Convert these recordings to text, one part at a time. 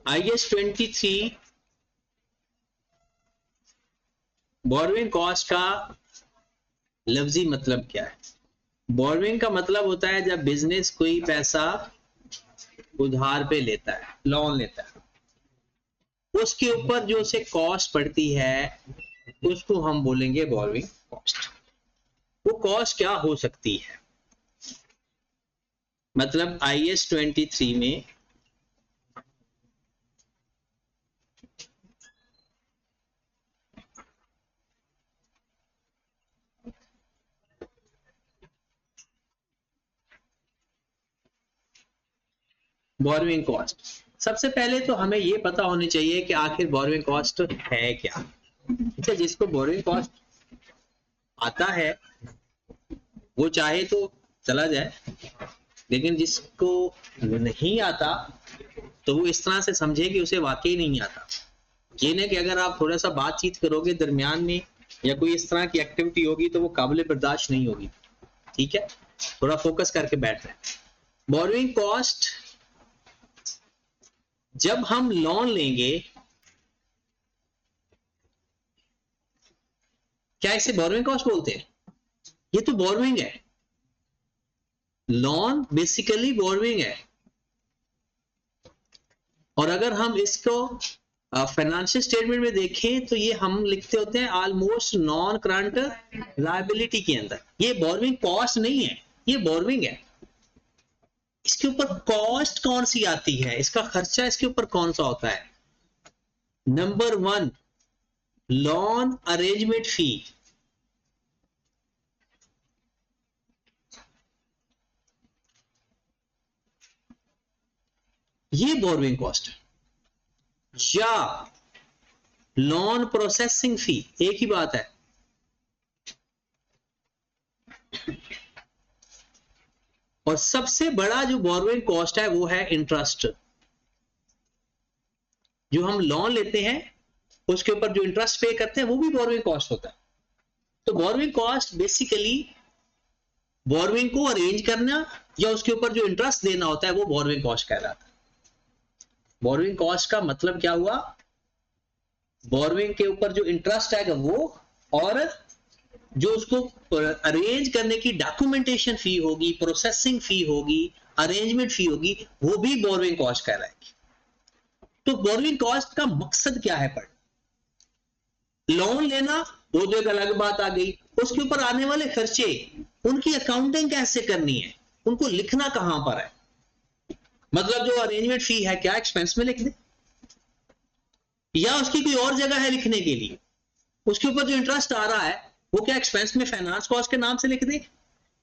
IS 23 borrowing cost का लफ्जी मतलब क्या है? बोरोइंग का मतलब होता है जब बिजनेस कोई पैसा उधार पे लेता है, लोन लेता है, उसके ऊपर जो उसे कॉस्ट पड़ती है उसको हम बोलेंगे बोरोइंग कॉस्ट। वो कॉस्ट क्या हो सकती है? मतलब IS 23 में बोरोइंग कॉस्ट, सबसे पहले तो हमें ये पता होनी चाहिए कि आखिर बोरोइंग कॉस्ट है क्या। अच्छा, जिसको बोरोइंग कॉस्ट आता है वो चाहे तो चला जाए, लेकिन जिसको नहीं आता तो वो इस तरह से समझे कि उसे वाकई नहीं आता। ये नहीं कि अगर आप थोड़ा सा बातचीत करोगे दरमियान में या कोई इस तरह की एक्टिविटी होगी तो वो काबिल बर्दाश्त नहीं होगी। ठीक है, थोड़ा फोकस करके बैठ रहे हैं। बोरोइंग कॉस्ट, जब हम लोन लेंगे, क्या इसे बोरोइंग कॉस्ट बोलते हैं? ये तो बोरोइंग है। लोन बेसिकली बोरोइंग है। और अगर हम इसको फाइनेंशियल स्टेटमेंट में देखें तो ये हम लिखते होते हैं ऑलमोस्ट नॉन करंट लायबिलिटी के अंदर। ये बोरोइंग कॉस्ट नहीं है, ये बोरोइंग है। इसके ऊपर कॉस्ट कौन सी आती है, इसका खर्चा इसके ऊपर कौन सा होता है? नंबर 1, लोन अरेंजमेंट फी। ये बोरोइंग कॉस्ट है। या लोन प्रोसेसिंग फी, एक ही बात है। और सबसे बड़ा जो बोरोइंग कॉस्ट है वो है इंटरेस्ट। जो हम लोन लेते हैं उसके ऊपर जो इंटरेस्ट पे करते हैं वो भी बोरोइंग कॉस्ट होता है। तो बोरोइंग कॉस्ट बेसिकली बोरोइंग को अरेंज करना या उसके ऊपर जो इंटरेस्ट देना होता है वो बोरोइंग कॉस्ट कहलाता है। बोरोइंग कॉस्ट का मतलब क्या हुआ? बोरोइंग के ऊपर जो इंटरेस्ट आएगा वो, और जो उसको अरेंज करने की डॉक्यूमेंटेशन फी होगी, प्रोसेसिंग फी होगी, अरेंजमेंट फी होगी, वो भी बोरोइंग कॉस्ट कहलाएगी। तो बोरोइंग कॉस्ट का मकसद क्या है? पर लोन लेना वो तो एक अलग बात आ गई, उसके ऊपर आने वाले खर्चे, उनकी अकाउंटिंग कैसे करनी है, उनको लिखना कहां पर है। मतलब जो अरेंजमेंट फी है क्या एक्सपेंस में लिख दे, या उसकी कोई और जगह है लिखने के लिए? उसके ऊपर जो इंटरेस्ट आ रहा है वो क्या एक्सपेंस में फाइनेंस कॉस्ट के नाम से लिख दे,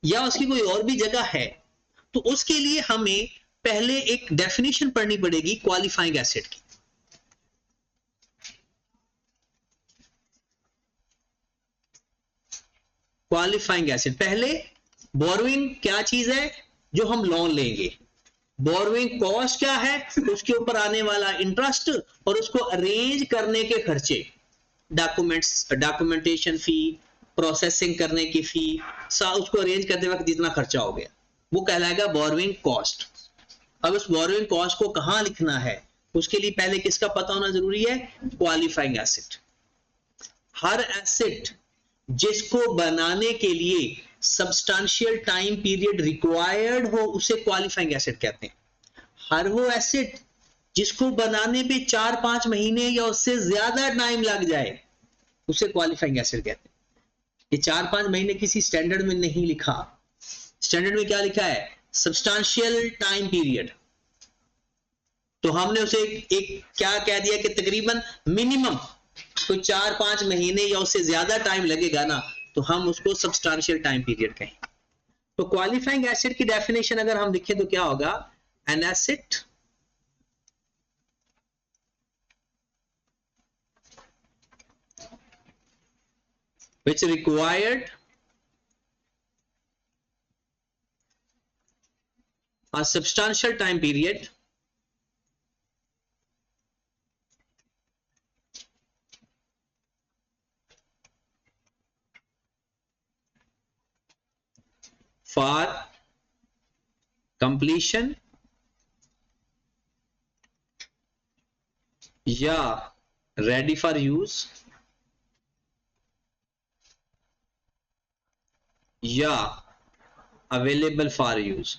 या उसकी कोई और भी जगह है? तो उसके लिए हमें पहले एक डेफिनेशन पढ़नी पड़ेगी क्वालिफाइंग एसेट की। क्वालिफाइंग एसेट, पहले बोरोइंग क्या चीज है जो हम लोन लेंगे, बोरोइंग कॉस्ट क्या है, उसके ऊपर आने वाला इंटरेस्ट और उसको अरेंज करने के खर्चे, डॉक्यूमेंटेशन फी, प्रोसेसिंग करने की फी, उसको अरेंज करते वक्त जितना खर्चा हो गया वो कहलाएगा बोरोइंग कॉस्ट। अब उस बोरोइंग कॉस्ट को कहां लिखना है उसके लिए पहले किसका पता होना जरूरी है? Qualifying asset. हर एसेट जिसको बनाने के लिए सब्सटेंशियल टाइम पीरियड रिक्वायर्ड हो उसे क्वालिफाइंग एसेट कहते हैं। हर वो एसेट जिसको बनाने पे 4-5 महीने या उससे ज्यादा टाइम लग जाए उसे क्वालिफाइंग एसेट कहते हैं। ये 4-5 महीने किसी स्टैंडर्ड में नहीं लिखा। स्टैंडर्ड में क्या लिखा है? Substantial time period. तो हमने उसे एक क्या कह दिया कि तकरीबन मिनिमम तो 4-5 महीने या उससे ज्यादा टाइम लगेगा ना, तो हम उसको सब्सटेंशियल टाइम पीरियड कहें। तो क्वालिफाइंग एसेट की डेफिनेशन अगर हम लिखें तो क्या होगा? An asset which required a substantial time period for completion या रेडी फॉर यूज या available for use.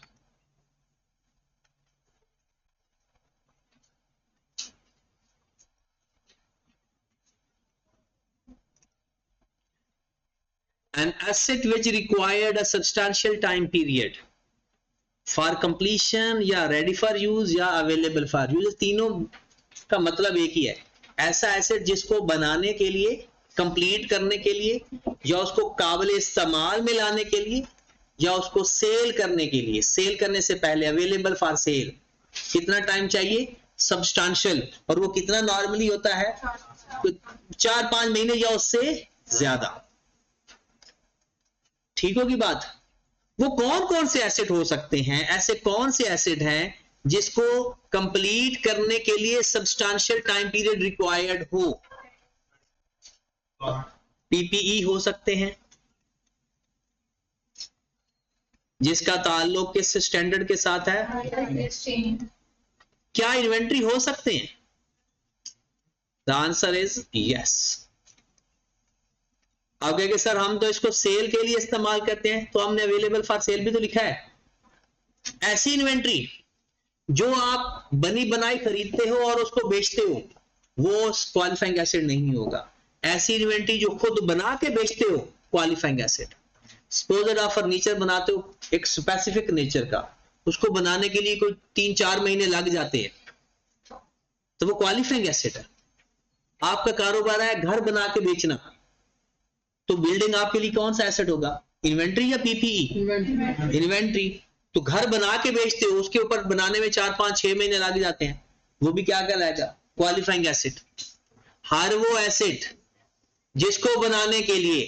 An asset which required a substantial time period for completion या ready for use या available for use, तीनों का मतलब एक ही है। ऐसा एसेट जिसको बनाने के लिए, कंप्लीट करने के लिए, या उसको काबिल इस्तेमाल में लाने के लिए, या उसको सेल करने के लिए, सेल करने से पहले अवेलेबल फॉर सेल, कितना टाइम चाहिए? सब्सटेंशियल। और वो कितना नॉर्मली होता है? 4-5 महीने या उससे ज्यादा। ठीक होगी बात? वो कौन कौन से एसेट हो सकते हैं? ऐसे कौन से एसेट हैं जिसको कंप्लीट करने के लिए सब्सटेंशियल टाइम पीरियड रिक्वायर्ड हो? पीपीई हो सकते हैं, जिसका ताल्लुक किस स्टैंडर्ड के साथ है? क्या इन्वेंट्री हो सकते हैं? The answer is yes. अब कहेंगे सर हम तो इसको सेल के लिए इस्तेमाल करते हैं, तो हमने अवेलेबल फॉर सेल भी तो लिखा है। ऐसी इन्वेंट्री जो आप बनी बनाई खरीदते हो और उसको बेचते हो, वो क्वालिफाइंग एसेट नहीं होगा। ऐसी इन्वेंट्री जो खुद बना के बेचते हो, क्वालिफाइंग एसेट। सपोज आप फर्नीचर बनाते हो एक स्पेसिफिक नेचर का, उसको बनाने के लिए कोई 3-4 महीने लग जाते हैं, तो वो क्वालिफाइंग एसेट है। आपका कारोबार है घर बना के बेचना, तो बिल्डिंग आपके लिए कौन सा एसेट होगा? इन्वेंट्री या पीपीई? इन्वेंट्री। तो घर बना के बेचते हो, उसके ऊपर बनाने में 4-5-6 महीने लग जाते हैं, वो भी क्या कहलाएगा? Qualifying asset. हर वो एसेट जिसको बनाने के लिए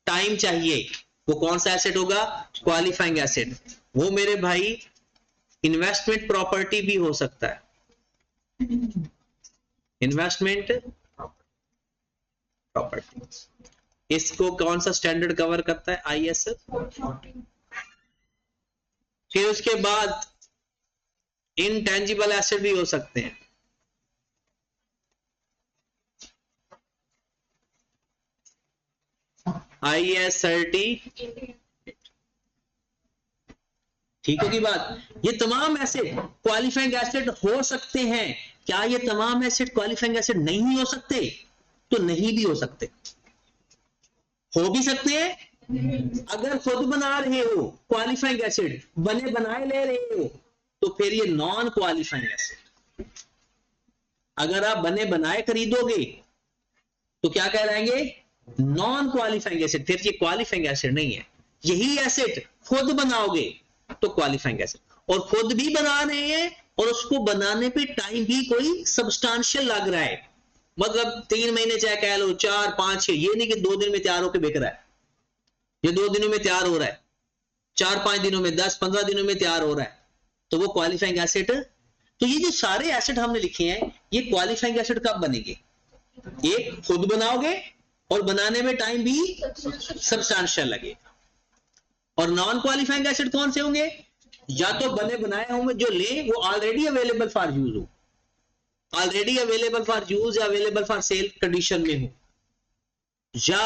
टाइम चाहिए, वो कौन सा एसेट होगा? Qualifying asset. वो मेरे भाई इन्वेस्टमेंट प्रॉपर्टी भी हो सकता है। इन्वेस्टमेंट प्रॉपर्टी, इसको कौन सा स्टैंडर्ड कवर करता है? आईएसएस 40। फिर उसके बाद इनटेंजिबल एसेट भी हो सकते हैं। आईएएस 30। ठीक होगी बात? ये तमाम एसेट क्वालिफाइंग एसेट हो सकते हैं। क्या ये तमाम एसेट क्वालिफाइंग एसेट नहीं हो सकते? तो नहीं भी हो सकते, हो भी सकते हैं। अगर खुद बना रहे हो क्वालिफाइंग एसेट, बने बनाए ले रहे हो, तो फिर ये नॉन क्वालिफाइंग एसेट। अगर आप बने बनाए खरीदोगे तो क्या कहलाएंगे? Non qualifying asset. फिर ये क्वालिफाइंग एसेट नहीं है। यही एसेट खुद बनाओगे तो क्वालिफाइंग एसेट। और खुद भी बना रहे हैं और उसको बनाने पे टाइम भी कोई सब्सटेंशियल लग रहा है, मतलब 3 महीने चाहे कह लो, 4-5-6, ये नहीं कि 2 दिन में तैयार होकर बिक रहा है, ये 2 दिनों में तैयार हो रहा है, 4-5 दिनों में, 10-15 दिनों में तैयार हो रहा है, तो वो क्वालिफाइंग एसेट। तो ये जो सारे एसेट हमने लिखे हैं, ये क्वालिफाइंग एसेट कब बनेंगे? एक खुद बनाओगे और बनाने में टाइम भी सब्सटेंशियल लगेगा। और नॉन क्वालिफाइंग एसेट कौन से होंगे? या तो बने बनाए होंगे जो ले वो ऑलरेडी अवेलेबल फॉर यूज हो, ऑलरेडी अवेलेबल फॉर यूज या अवेलेबल फॉर सेल कंडीशन में हो, या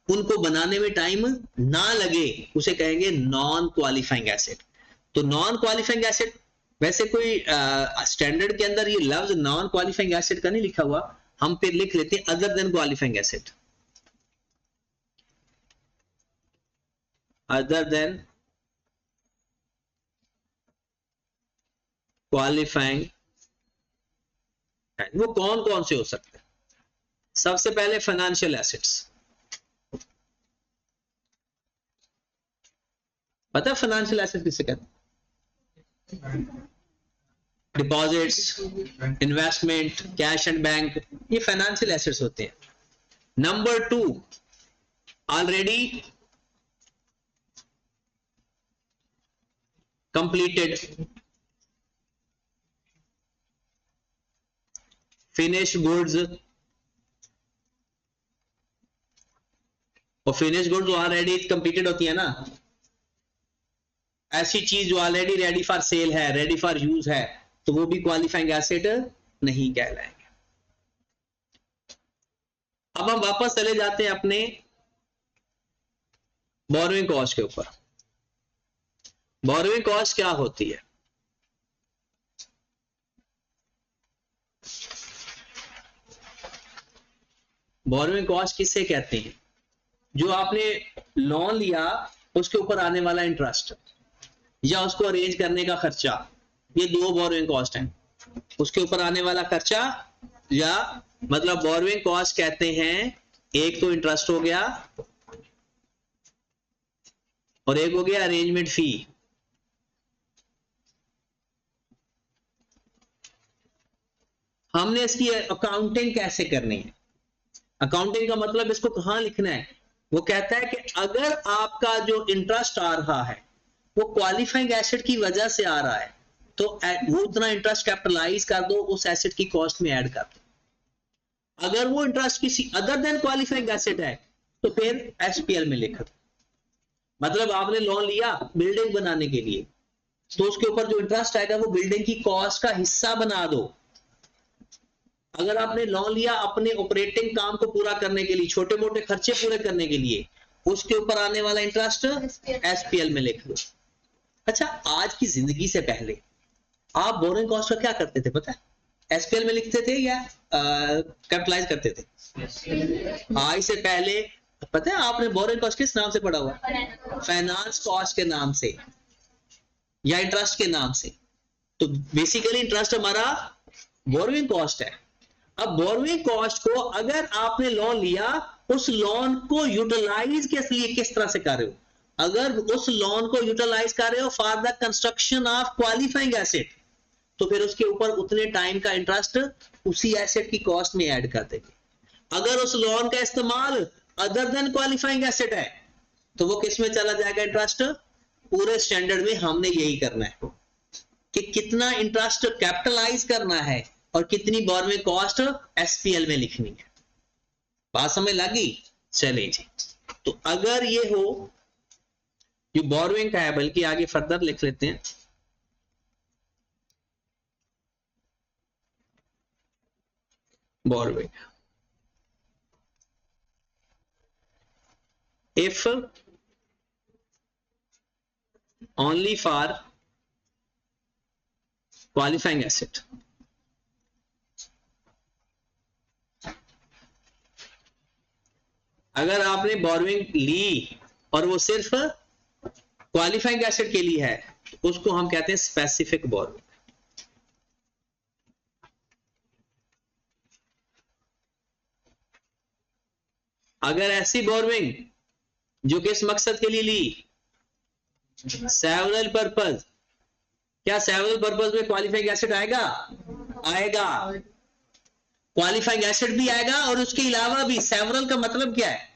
उनको बनाने में टाइम ना लगे, उसे कहेंगे नॉन क्वालिफाइंग एसेट। तो नॉन क्वालिफाइंग एसेट, वैसे कोई स्टैंडर्ड के अंदर ये लफ्ज नॉन क्वालिफाइंग एसेट का नहीं लिखा हुआ, हम फिर लिख लेते हैं other than qualifying asset. Other than qualifying, वो कौन कौन से हो सकते हैं? सबसे पहले फाइनेंशियल एसेट्स। पता है फाइनेंशियल एसेट किसे कहते हैं? Deposits, investment, cash and bank, ये फाइनेंशियल एसेट्स होते हैं। Number 2, already completed finished goods, और फिनिश्ड गुड्स ऑलरेडी कंप्लीटेड होती है ना, ऐसी चीज जो ऑलरेडी रेडी फॉर सेल है, रेडी फॉर यूज है, तो वो भी क्वालिफाइंग एसेट नहीं कहलाएंगे। अब हम वापस चले जाते हैं अपने बोरोइंग कॉस्ट के ऊपर। बोरोइंग कॉस्ट क्या होती है? बोरोइंग कॉस्ट किसे कहते हैं? जो आपने लोन लिया उसके ऊपर आने वाला इंटरेस्ट या उसको अरेंज करने का खर्चा, ये दो बोरोइंग कॉस्ट हैं। उसके ऊपर आने वाला खर्चा या मतलब बोरोइंग कॉस्ट कहते हैं, एक तो इंटरेस्ट हो गया और एक हो गया अरेंजमेंट फी। हमने इसकी अकाउंटिंग कैसे करनी है? अकाउंटिंग का मतलब इसको कहां लिखना है? वो कहता है कि अगर आपका जो इंटरेस्ट आ रहा है वो क्वालिफाइंग एसेट की वजह से आ रहा है तो वो उतना इंटरेस्ट कैपिटलाइज कर दो, उस एसेट की कॉस्ट में ऐड कर दो। अगर वो इंटरेस्ट किसी अदर देन क्वालिफाइंग एसेट है तो फिर एसपीएल में लिख दो। मतलब आपने लोन लिया बिल्डिंग बनाने के लिए, तो उसके ऊपर जो इंटरेस्ट आएगा वो बिल्डिंग की कॉस्ट का हिस्सा बना दो। अगर आपने लोन लिया अपने ऑपरेटिंग काम को पूरा करने के लिए, छोटे मोटे खर्चे पूरे करने के लिए, उसके ऊपर आने वाला इंटरेस्ट एसपीएल में लिख दो। अच्छा, आज की जिंदगी से पहले आप बोरोइंग कॉस्ट का क्या करते थे पता है? एसपीएल में लिखते थे या कैपिटलाइज करते थे? आज से पहले पता है आपने बोरोइंग कॉस्ट किस नाम से पढ़ा हुआ? फाइनेंस कॉस्ट के नाम से या इंटरेस्ट के नाम से। तो बेसिकली इंटरेस्ट हमारा बोरोइंग कॉस्ट है। अब बोरोइंग कॉस्ट को अगर आपने लोन लिया, उस लोन को यूटिलाइज किस तरह से कर रहे हो? अगर उस लोन को यूटिलाइज कर रहे हो for the construction of qualifying asset, तो फिर उसके ऊपर उतने टाइम का इंटरेस्ट उसी एसेट की कॉस्ट में ऐड कर देंगे। अगर उस लोन का इस्तेमाल अदर देन क्वालिफाइंग एसेट है तो वो किस में चला जाएगा इंटरेस्ट? पूरे स्टैंडर्ड में हमने यही करना है कि कितना इंटरेस्ट कैपिटलाइज करना है और कितनी बोरोइंग कॉस्ट एसपीएल में लिखनी है। बात समझ लगी? चले जी। तो अगर ये हो जो बोरोइंग का है, बल्कि आगे फर्दर लिख लेते हैं, borrowing if only for qualifying asset, अगर आपने बोरोइंग ली और वो सिर्फ क्वालिफाइंग एसेट के लिए है तो उसको हम कहते हैं स्पेसिफिक बोरोइंग। अगर ऐसी बोरोइंग जो किस मकसद के लिए ली? Several purpose. क्या सेवरल पर्पस में क्वालिफाइंग एसेट आएगा? आएगा। क्वालिफाइंग एसेट भी आएगा और उसके अलावा भी सेवरल का मतलब क्या है?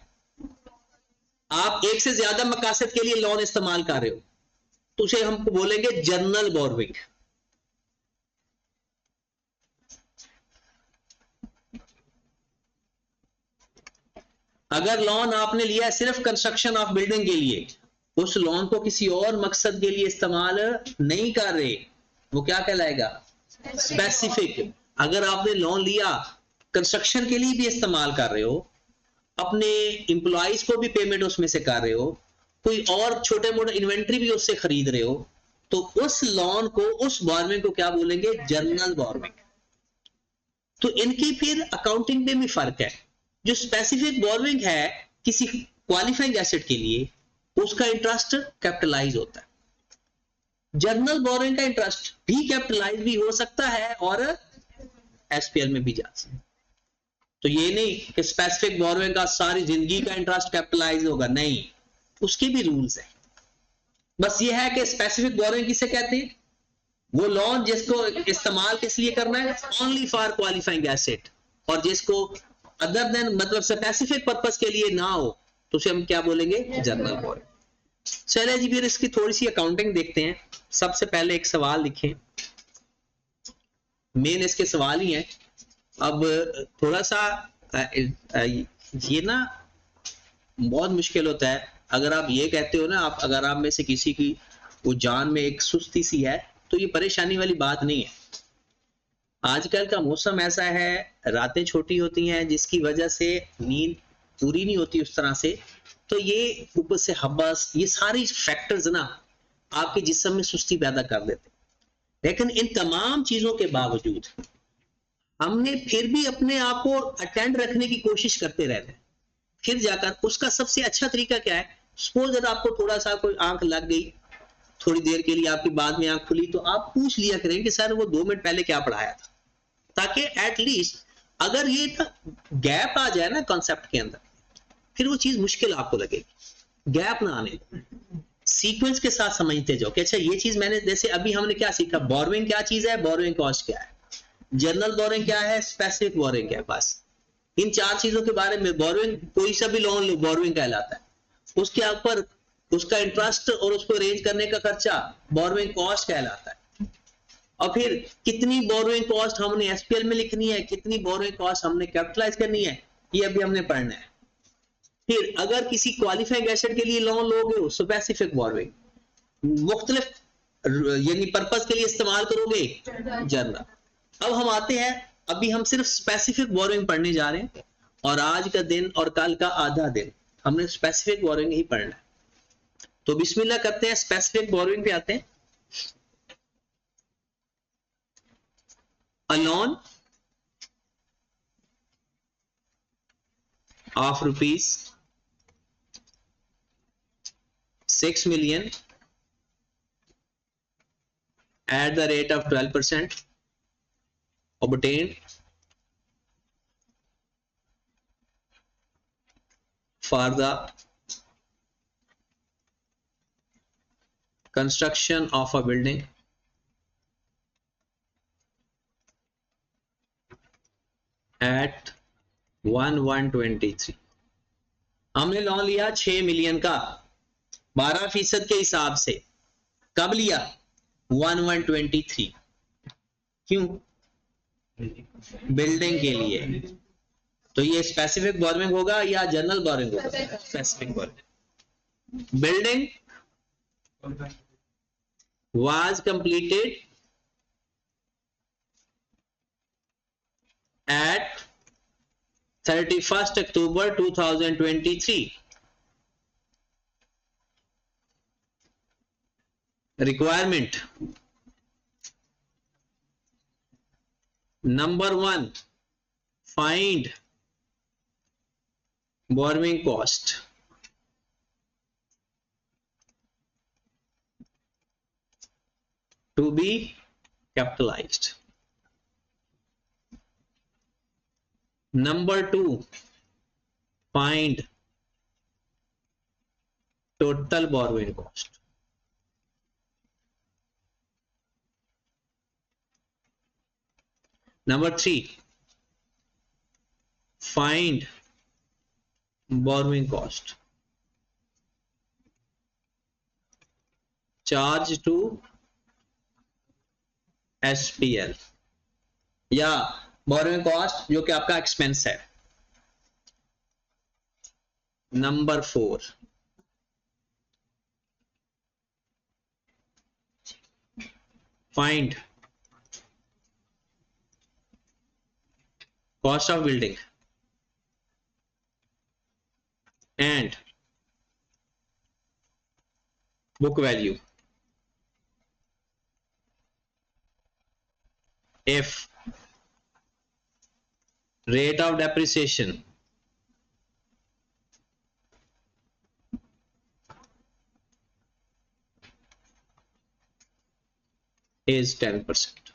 आप एक से ज्यादा मकासद के लिए लोन इस्तेमाल कर रहे हो तो उसे हम बोलेंगे जनरल बोरोइंग। अगर लोन आपने लिया सिर्फ कंस्ट्रक्शन ऑफ बिल्डिंग के लिए, उस लोन को किसी और मकसद के लिए इस्तेमाल नहीं कर रहे, वो क्या कहलाएगा? स्पेसिफिक। अगर आपने लोन लिया कंस्ट्रक्शन के लिए भी इस्तेमाल कर रहे हो, अपने इंप्लॉइज को भी पेमेंट उसमें से कर रहे हो, कोई और छोटे मोटे इन्वेंट्री भी उससे खरीद रहे हो, तो उस लोन को, उस बोरोइंग को क्या बोलेंगे? General borrowing. तो इनकी फिर अकाउंटिंग में भी फर्क है। जो स्पेसिफिक बोरोइंग है किसी क्वालिफाइंग एसेट के लिए, उसका इंटरेस्ट कैपिटलाइज होता है। जनरल बोरोइंग का इंटरेस्ट भी कैपिटलाइज भी हो सकता है और एसपीएल में भी जा सकता है। तो ये नहीं कि स्पेसिफिक बोरोइंग का सारी जिंदगी का इंटरेस्ट कैपिटलाइज होगा, नहीं, उसके भी रूल्स है। बस ये है कि स्पेसिफिक बोरोइंग किसे कहते हैं? वो लोन जिसको इस्तेमाल किस लिए करना है? Only for qualifying asset. और जिसको अदर देन मतलब स्पेसिफिक पर्पस के लिए ना हो तो उसे हम क्या बोलेंगे? General borrowing. चलिए जी, फिर इसकी थोड़ी सी अकाउंटिंग देखते हैं। सबसे पहले एक सवाल लिखें, मेन इसके सवाल ही है। अब थोड़ा सा ये ना बहुत मुश्किल होता है। अगर आप ये कहते हो ना, अगर आप में से किसी की वो जान में एक सुस्ती सी है तो ये परेशानी वाली बात नहीं है। आजकल का मौसम ऐसा है, रातें छोटी होती हैं जिसकी वजह से नींद पूरी नहीं होती उस तरह से, तो ये ऊपर से हब्बस, ये सारी फैक्टर्स ना आपके जिस्म में सुस्ती पैदा कर देते। लेकिन इन तमाम चीजों के बावजूद हमने फिर भी अपने आप को अटेंड रखने की कोशिश करते रहते हैं। फिर जाकर उसका सबसे अच्छा तरीका क्या है, सपोज अगर आपको थोड़ा सा कोई आंख लग गई, थोड़ी देर के लिए आपकी बाद में आंख खुली, तो आप पूछ लिया करें कि सर वो 2 मिनट पहले क्या पढ़ाया था, ताकि एटलीस्ट अगर ये गैप आ जाए ना कॉन्सेप्ट के अंदर, फिर वो चीज मुश्किल आपको लगेगी। गैप ना आने, सीक्वेंस के साथ समझते जाओ कि अच्छा ये चीज मैंने, जैसे अभी हमने क्या सीखा, बोरोइंग क्या चीज है, बोरोइंग कॉस्ट क्या है, जनरल बोरोइंग क्या है, स्पेसिफिक बोरोइंग क्या है, बस इन 4 चीजों के बारे में। बोरोइंग कोई सा भी लोन लो, बोरोइंग कहलाता है, उसके ऊपर उसका इंटरेस्ट और उसको अरेंज करने का खर्चा बोरोइंग कॉस्ट कहलाता है। और फिर कितनी बोरोइंग कॉस्ट हमने एसपीएल में लिखनी है, कितनी बोरोइंग कॉस्ट हमने कैपिटलाइज करनी है, ये अभी हमने पढ़ना है। फिर अगर किसी क्वालिफाइंग एसेट के लिए लोन लोगे, स्पेसिफिक बोरोइंग, मुख्तलिफ यानी पर्पस के लिए इस्तेमाल करोगे, जनरल। अब हम आते हैं, अभी हम सिर्फ स्पेसिफिक बोरोइंग पढ़ने जा रहे हैं, और आज का दिन और कल का आधा दिन हमने स्पेसिफिक बोरोइंग ही पढ़ना है। तो बिस्मिल्लाह करते हैं, स्पेसिफिक बोरोइंग पे आते हैं। A loan of rupees 6 million at the rate of 12% obtained for the construction of a building at 1123। हमने लोन लिया 6 मिलियन का 12% के हिसाब से। कब लिया? 1123। क्यों? बिल्डिंग के लिए। तो ये स्पेसिफिक बोरोइंग होगा या जनरल बोरोइंग होगा? Specific borrowing. Building was completed at 31st October 2023. Requirement number 1, find borrowing cost. To be capitalized. Number 2, find total borrowing cost. Number 3, find borrowing cost charge to SPL या borrowing cost जो कि आपका expense है। Number 4, find cost of building and book value if rate of depreciation is 10%.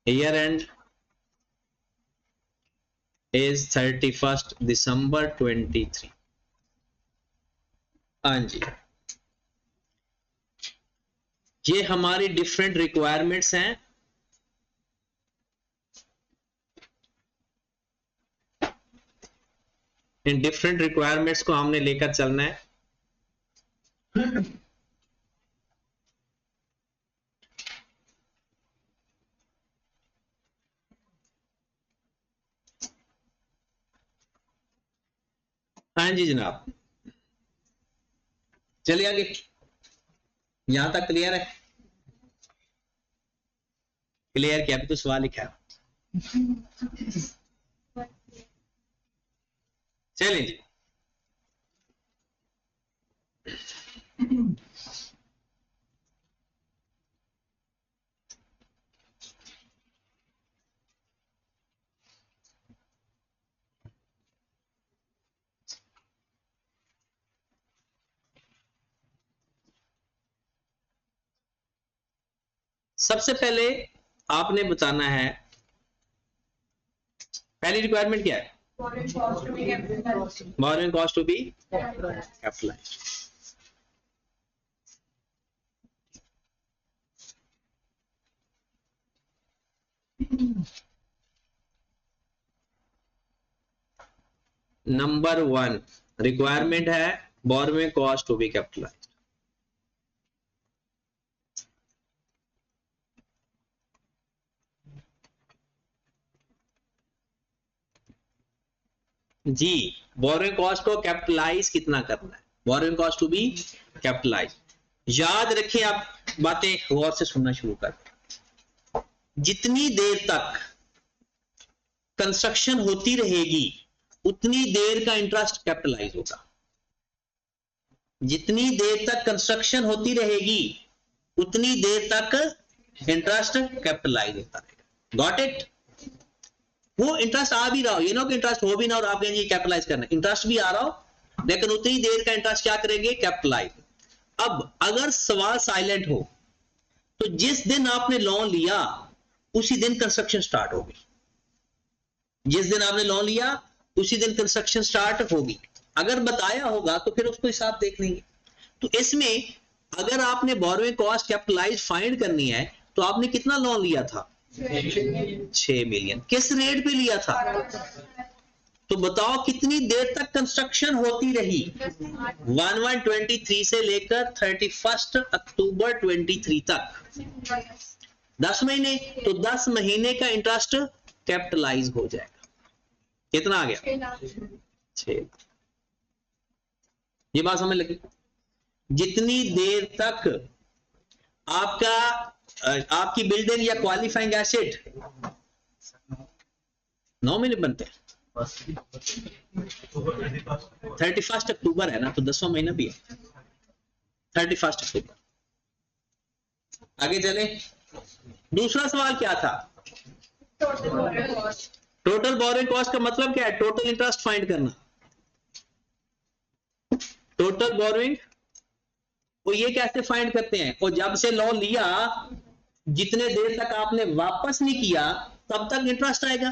Year end is 31st December 23। हाँ जी, ये हमारी different requirements हैं। In different requirements को हमने लेकर चलना है। हाँ जी जनाब, चलिए आगे, यहां तक क्लियर है? क्लियर किया? अभी तो सवाल लिखा है। चलिए जी, सबसे पहले आपने बताना है, पहली रिक्वायरमेंट क्या है? Borrowing cost to be capitalised. Number 1 requirement है borrowing cost to be capitalised. जी, बोरोइंग कॉस्ट को कैपिटलाइज कितना करना है? Borrowing cost to be capitalise. याद रखिए, आप बातें गौर से सुनना शुरू कर। जितनी देर तक कंस्ट्रक्शन होती रहेगी उतनी देर का इंटरेस्ट कैपिटलाइज होगा। जितनी देर तक कंस्ट्रक्शन होती रहेगी उतनी देर तक इंटरेस्ट कैपिटलाइज होता रहेगा। Got it? वो इंटरेस्ट आ भी रहा हो, ये ना कि इंटरेस्ट हो भी ना और आप कहेंगे कैपिटलाइज करना, इंटरेस्ट भी आ रहा हो लेकिन उतनी देर का इंटरेस्ट क्या करेंगे? कैपिटलाइज। अब अगर सवाल साइलेंट हो तो जिस दिन आपने लोन लिया उसी दिन कंस्ट्रक्शन स्टार्ट होगी। जिस दिन आपने लोन लिया उसी दिन कंस्ट्रक्शन स्टार्ट होगी। अगर बताया होगा तो फिर उसको हिसाब देख लेंगे। तो इसमें अगर आपने बोरोइंग कॉस्ट कैपिटलाइज फाइंड करनी है तो आपने कितना लोन लिया था? 6 मिलियन। किस रेट पे लिया था? तो बताओ कितनी देर तक कंस्ट्रक्शन होती रही? 11/23 से लेकर 31 अक्टूबर 23 तक 10 महीने। तो 10 महीने का इंटरेस्ट कैपिटलाइज हो जाएगा। कितना आ गया? 6। ये बात समझ लगी? जितनी देर तक आपकी बिल्डिंग या क्वालिफाइंग एसेट 9 महीने बनते हैं, 31 अक्टूबर है ना, तो 10वां महीना भी है 31 अक्टूबर। आगे चले, दूसरा सवाल क्या था? टोटल बोरोइंग कॉस्ट का मतलब क्या है? टोटल इंटरेस्ट फाइंड करना। टोटल बोरोइंग वो ये कैसे फाइंड करते हैं? और जब से लोन लिया जितने देर तक आपने वापस नहीं किया तब तक इंटरेस्ट आएगा।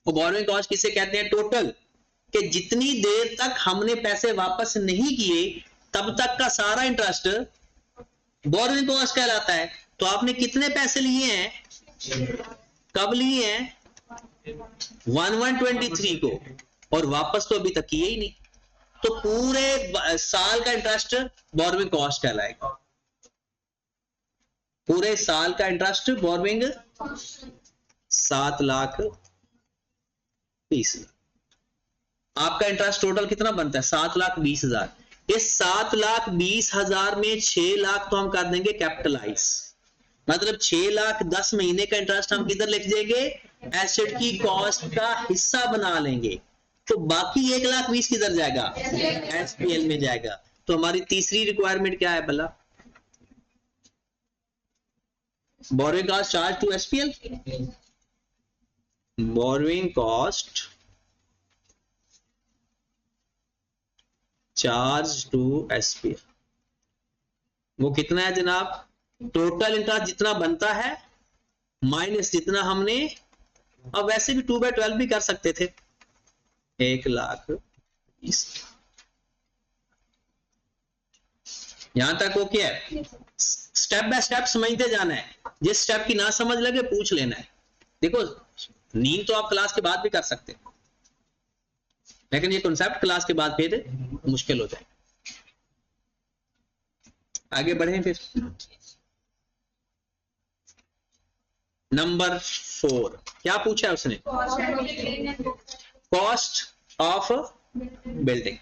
और बोरोइंग कॉस्ट किसे कहते हैं? टोटल, कि जितनी देर तक हमने पैसे वापस नहीं किए तब तक का सारा इंटरेस्ट बोरोइंग कॉस्ट कहलाता है। तो आपने कितने पैसे लिए हैं? कब लिए हैं? 11/23 को, और वापस तो अभी तक किए ही नहीं। तो पूरे साल का इंटरेस्ट बोरोइंग कॉस्ट कहलाएगा। पूरे साल का इंटरेस्ट बोरोइंग 7,20,000। आपका इंटरेस्ट टोटल कितना बनता है? 7,20,000। इस 7,20,000 में 6 लाख तो हम कर देंगे कैपिटलाइज, मतलब 6 लाख 10 महीने का इंटरेस्ट हम किधर लिख देंगे? एसेट की कॉस्ट का हिस्सा बना लेंगे। तो बाकी 1,20,000 किधर जाएगा? एसपीएल में जाएगा। तो हमारी तीसरी रिक्वायरमेंट क्या है भला? Borrowing cost charge to SPL. Borrowing cost charge to SPL वो कितना है जनाब? टोटल इंटरेस्ट जितना बनता है माइनस जितना हमने, अब वैसे भी 2/12 भी कर सकते थे, 1,20,000। यहां तक ओके है? स्टेप बाय स्टेप समझते जाना है, जिस स्टेप की ना समझ लगे पूछ लेना है। देखो, नींद तो आप क्लास के बाद भी कर सकते हैं लेकिन ये कॉन्सेप्ट क्लास के बाद फिर मुश्किल हो जाए। आगे बढ़े फिर। नंबर 4 क्या पूछा है उसने? Cost of building.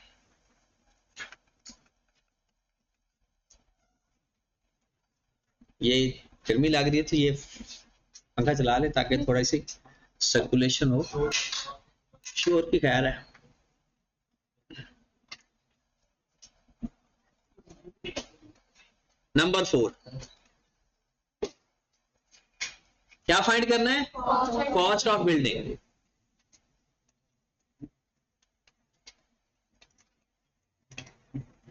ये गर्मी लग रही है तो ये पंखा चला ले ताकि थोड़ा सी सर्कुलेशन हो, शोर की खैर है। नंबर 4 क्या फाइंड करना है? Cost of building.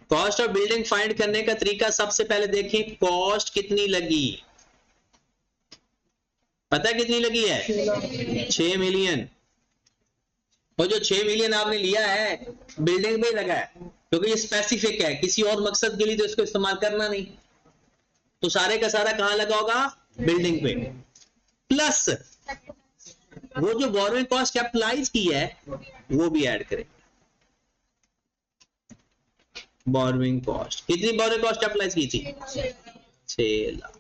Cost of building find करने का तरीका सबसे पहले देखें कॉस्ट कितनी लगी। पता है कितनी लगी है? 6 मिलियन। और जो 6 मिलियन आपने लिया है बिल्डिंग पे लगा है, क्योंकि ये स्पेसिफिक है, किसी और मकसद के लिए तो इसको इस्तेमाल करना नहीं, तो सारे का सारा कहां लगा होगा? बिल्डिंग पे। प्लस वो जो बोरोइंग कॉस्ट कैपिटलाइज की है वो भी ऐड करें। बोरोइंग कॉस्ट कितनी? बोरोइंग कॉस्ट कैपिटलाइज की थी 6 लाख।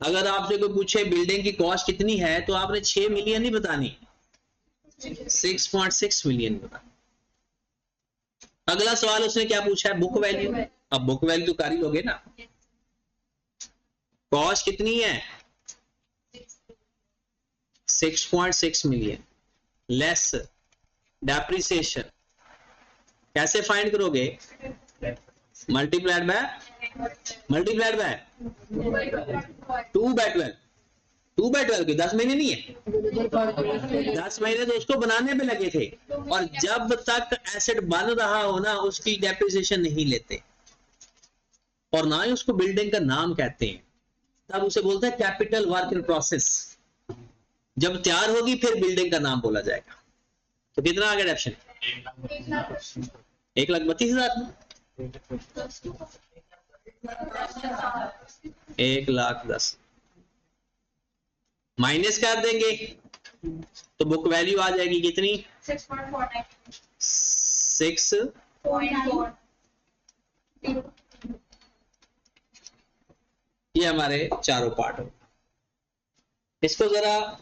अगर आपसे कोई पूछे बिल्डिंग की कॉस्ट कितनी है तो आपने 6 मिलियन ही बतानी, 6.6 मिलियन बताना। अगला सवाल उसने क्या पूछा है? Book value. अब बुक वैल्यू तो कर ही लोगे ना। कॉस्ट कितनी है? 6.6 मिलियन लेस डेप्रिसिएशन। कैसे फाइंड करोगे? मल्टीप्लाइड बाय 2/12 के 10 महीने नहीं है, 10 महीने तो उसको बनाने में लगे थे, और जब तक एसेट बन रहा हो ना उसकी डेप्रिसिएशन नहीं लेते, और ना ही उसको बिल्डिंग का नाम कहते हैं, तब उसे बोलते हैं कैपिटल वर्क इन प्रोसेस। जब तैयार होगी फिर बिल्डिंग का नाम बोला जाएगा। तो कितना आ गया ऑप्शन? 1,32,000, 1,10,000 माइनस कर देंगे तो बुक वैल्यू आ जाएगी कितनी? 6.4। ये हमारे चारों पार्ट हो। इसको जरा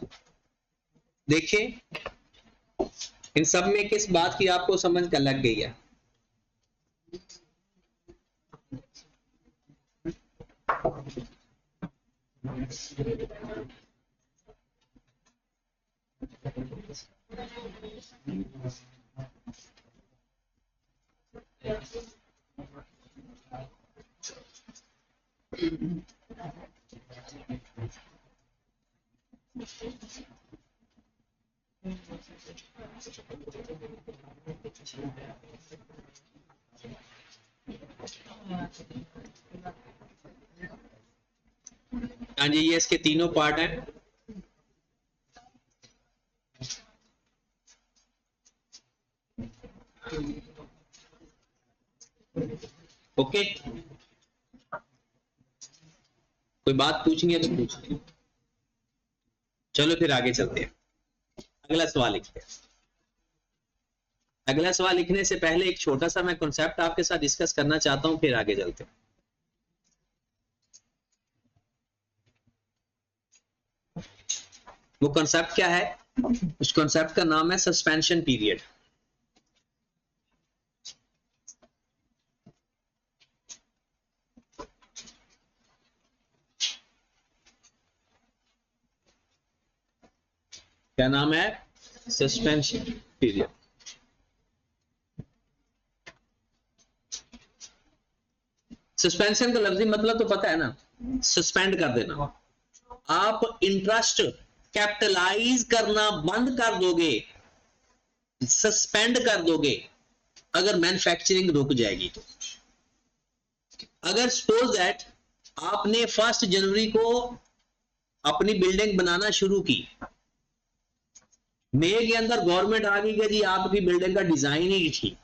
देखें, इन सब में किस बात की आपको समझ कर लग गई है? हाँ जी, ये इसके तीनों पार्ट हैं। ओके, कोई बात पूछनी है तो पूछिए। चलो फिर आगे चलते हैं, अगला सवाल लिखते हैं। अगला सवाल लिखने से पहले एक छोटा सा मैं कॉन्सेप्ट आपके साथ डिस्कस करना चाहता हूं, फिर आगे चलते हैं। वो कॉन्सेप्ट क्या है? उस कॉन्सेप्ट का नाम है सस्पेंशन पीरियड। क्या नाम है? Suspension period. सस्पेंशन का लफ्जी मतलब तो पता है ना, सस्पेंड कर देना। आप इंटरेस्ट कैपिटलाइज करना बंद कर दोगे, सस्पेंड कर दोगे अगर मैन्युफैक्चरिंग रुक जाएगी तो। अगर सपोज दैट आपने 1 जनवरी को अपनी बिल्डिंग बनाना शुरू की, मई के अंदर गवर्नमेंट आ गई कि जी आपकी बिल्डिंग का डिजाइन ही ठीक,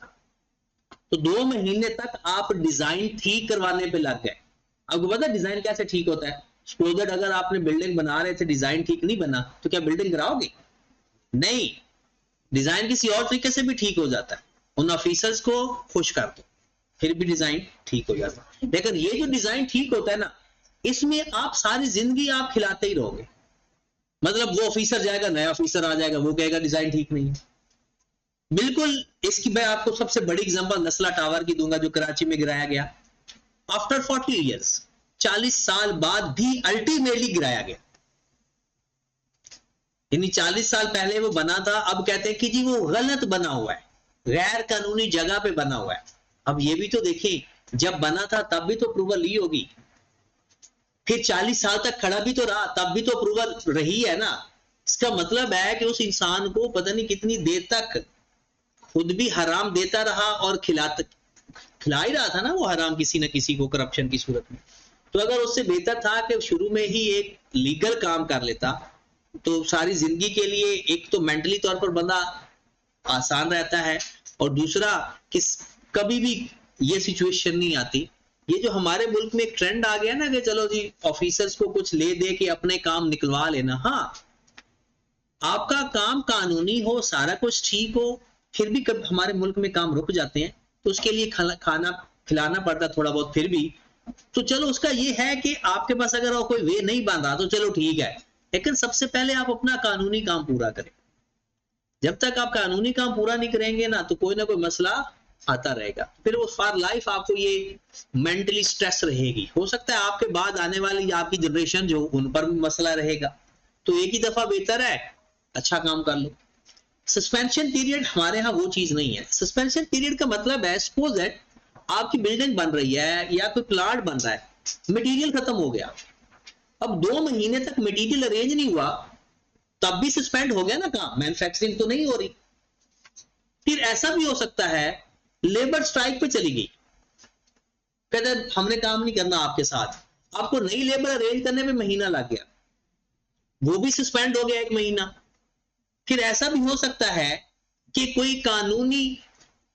तो 2 महीने तक आप डिजाइन ठीक करवाने पे लग गए। आपको पता है डिजाइन कैसे ठीक होता है? सपोज दैट अगर आपने बिल्डिंग बना रहे थे, डिजाइन ठीक नहीं बना, तो क्या बिल्डिंग कराओगे? नहीं, डिजाइन किसी और तरीके से भी ठीक हो जाता है, उन ऑफिसर्स को खुश कर दो फिर भी डिजाइन ठीक हो जाता है। लेकिन ये जो डिजाइन ठीक होता है ना, इसमें आप सारी जिंदगी आप खिलाते ही रहोगे। मतलब वो ऑफिसर जाएगा, नया ऑफिसर आ जाएगा, वो कहेगा डिजाइन ठीक नहीं है, बिल्कुल। इसकी मैं आपको सबसे बड़ी एग्जांपल नस्ला टावर की दूंगा जो कराची में गिराया गया आफ्टर 40 इयर्स, 40 साल बाद भी अल्टीमेटली गिराया गया। यानी 40 साल पहले वो बना था, अब कहते हैं कि जी वो गलत बना हुआ है, गैर कानूनी जगह पे बना हुआ है। अब ये भी तो देखें, जब बना था तब भी तो अप्रूवल ली होगी, फिर 40 साल तक खड़ा भी तो रहा, तब भी तो अप्रूवल रही है ना। इसका मतलब है कि उस इंसान को पता नहीं कितनी देर तक खुद भी हराम देता रहा और खिला ही रहा था ना वो हराम किसी न किसी को करप्शन की सूरत में। तो अगर उससे बेहतर था कि शुरू में ही एक लीगल काम कर लेता तो सारी जिंदगी के लिए एक तो मेंटली तौर पर बंदा आसान रहता है, और दूसरा कि कभी भी ये सिचुएशन नहीं आती। ये जो हमारे मुल्क में एक ट्रेंड आ गया ना कि चलो जी ऑफिसर्स को कुछ ले दे के अपने काम निकलवा लेना, हाँ आपका काम कानूनी हो, सारा कुछ ठीक हो, फिर भी कभी हमारे मुल्क में काम रुक जाते हैं तो उसके लिए खाना खिलाना पड़ता थोड़ा बहुत फिर भी। तो चलो उसका ये है कि आपके पास अगर कोई वे नहीं बांधा तो चलो ठीक है, लेकिन सबसे पहले आप अपना कानूनी काम पूरा करें। जब तक आप कानूनी काम पूरा नहीं करेंगे ना तो कोई ना कोई मसला आता रहेगा, फिर वो फॉर लाइफ आपको ये मेंटली स्ट्रेस रहेगी। हो सकता है आपके बाद आने वाली आपकी जनरेशन जो उन पर भी मसला रहेगा, तो एक ही दफा बेहतर है अच्छा काम कर लो। सस्पेंशन पीरियड हमारे यहाँ वो चीज नहीं है। सस्पेंशन पीरियड का मतलब है सपोज दैट आपकी बिल्डिंग बन रही है या कोई प्लांट बन रहा है, मटेरियल खत्म हो गया, अब 2 महीने तक मटेरियल अरेंज नहीं हुआ, तब भी सस्पेंड हो गया ना काम, मैन्युफैक्चरिंग तो नहीं हो रही। फिर ऐसा भी हो सकता है लेबर स्ट्राइक पे चली गई, कहते हमने काम नहीं करना आपके साथ, आपको नई लेबर अरेंज करने में महीना लग गया, वो भी सस्पेंड हो गया 1 महीना। फिर ऐसा भी हो सकता है कि कोई कानूनी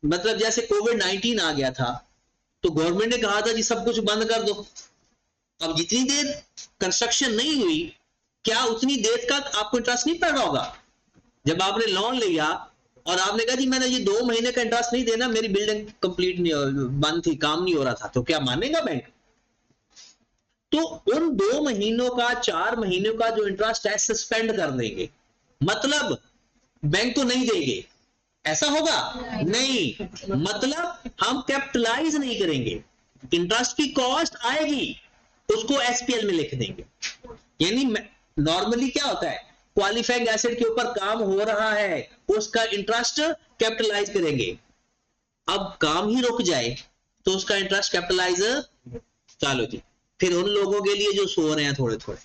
मतलब जैसे कोविड-19 आ गया था तो गवर्नमेंट ने कहा था जी सब कुछ बंद कर दो, अब जितनी देर कंस्ट्रक्शन नहीं हुई क्या उतनी देर तक आपको इंटरेस्ट नहीं पड़ रहा होगा। जब आपने लोन लिया और आपने कहा जी मैंने ये 2 महीने का इंटरेस्ट नहीं देना, मेरी बिल्डिंग कंप्लीट नहीं बंद थी, काम नहीं हो रहा था, तो क्या मानेगा बैंक? तो उन 2 महीनों का 4 महीनों का जो इंटरेस्ट है सस्पेंड कर देंगे, मतलब बैंक तो नहीं देंगे, ऐसा होगा नहीं, मतलब हम कैपिटलाइज नहीं करेंगे, इंटरेस्ट की कॉस्ट आएगी उसको एसपीएल में लिख देंगे। यानी नॉर्मली क्या होता है, क्वालिफाइंग एसेट के ऊपर काम हो रहा है उसका इंटरेस्ट कैपिटलाइज करेंगे, अब काम ही रुक जाए तो उसका इंटरेस्ट कैपिटलाइज चालू जी। फिर उन लोगों के लिए जो सो रहे हैं थोड़े थोड़े,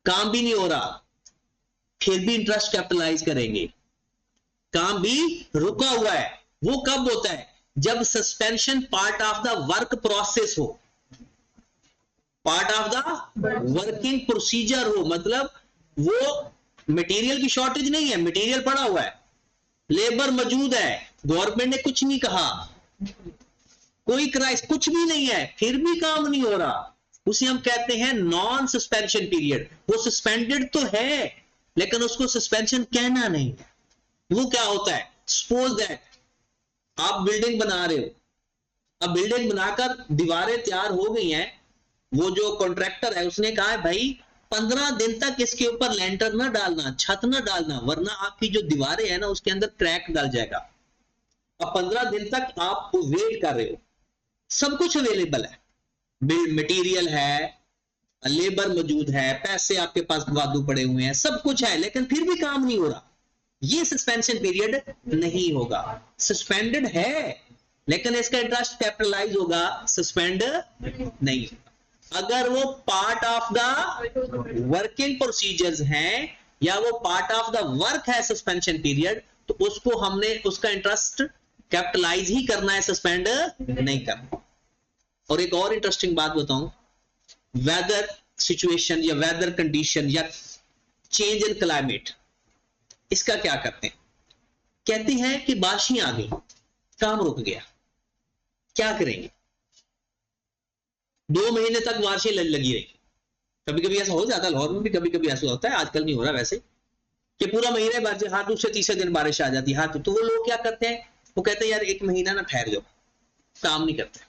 काम भी नहीं हो रहा फिर भी इंटरेस्ट कैपिटलाइज करेंगे, काम भी रुका हुआ है, वो कब होता है जब suspension part of the work process हो, part of the working procedure हो, मतलब वो मटेरियल की शॉर्टेज नहीं है, मटेरियल पड़ा हुआ है, लेबर मौजूद है, गवर्नमेंट ने कुछ नहीं कहा, कोई क्राइस कुछ भी नहीं है, फिर भी काम नहीं हो रहा, उसे हम कहते हैं नॉन सस्पेंशन पीरियड। वो सस्पेंडेड तो है लेकिन उसको सस्पेंशन कहना नहीं है। वो क्या होता है, सपोज दैट आप बिल्डिंग बना रहे हो, अब बिल्डिंग बनाकर दीवारें तैयार हो गई हैं, वो जो कॉन्ट्रैक्टर है उसने कहा है भाई 15 दिन तक इसके ऊपर लेंटर ना डालना, छत ना डालना, वरना आपकी जो दीवारें हैं ना उसके अंदर क्रैक डल जाएगा। अब 15 दिन तक आप वेट कर रहे हो, सब कुछ अवेलेबल है, बिल्ड मटेरियल है, लेबर मौजूद है, पैसे आपके पास वादू पड़े हुए हैं, सब कुछ है, लेकिन फिर भी काम नहीं हो रहा, ये सस्पेंशन पीरियड नहीं होगा। सस्पेंडेड है लेकिन इसका इंटरेस्ट कैपिटलाइज होगा, सस्पेंड नहीं होगा। अगर वो part of the working procedures हैं या वो पार्ट ऑफ द वर्क है सस्पेंशन पीरियड, तो उसको हमने उसका इंटरेस्ट कैपिटलाइज ही करना है, सस्पेंड नहीं करना। और एक और इंटरेस्टिंग बात बताऊं, वेदर सिचुएशन या वेदर कंडीशन या चेंज इन क्लाइमेट, इसका क्या करते हैं, कहते हैं कि बारिशें आ गई, काम रुक गया, क्या करेंगे? 2 महीने तक बारिशें लगी रही, कभी कभी ऐसा हो जाता है, लाहौर में भी कभी कभी ऐसा होता है, आजकल नहीं हो रहा वैसे, कि पूरा महीने बारिश, हाँ दूसरे तीसरे दिन बारिश आ जाती है, हाँ तो वो लोग क्या करते हैं, वो कहते हैं यार 1 महीना ना ठहर जाओ, काम नहीं करते,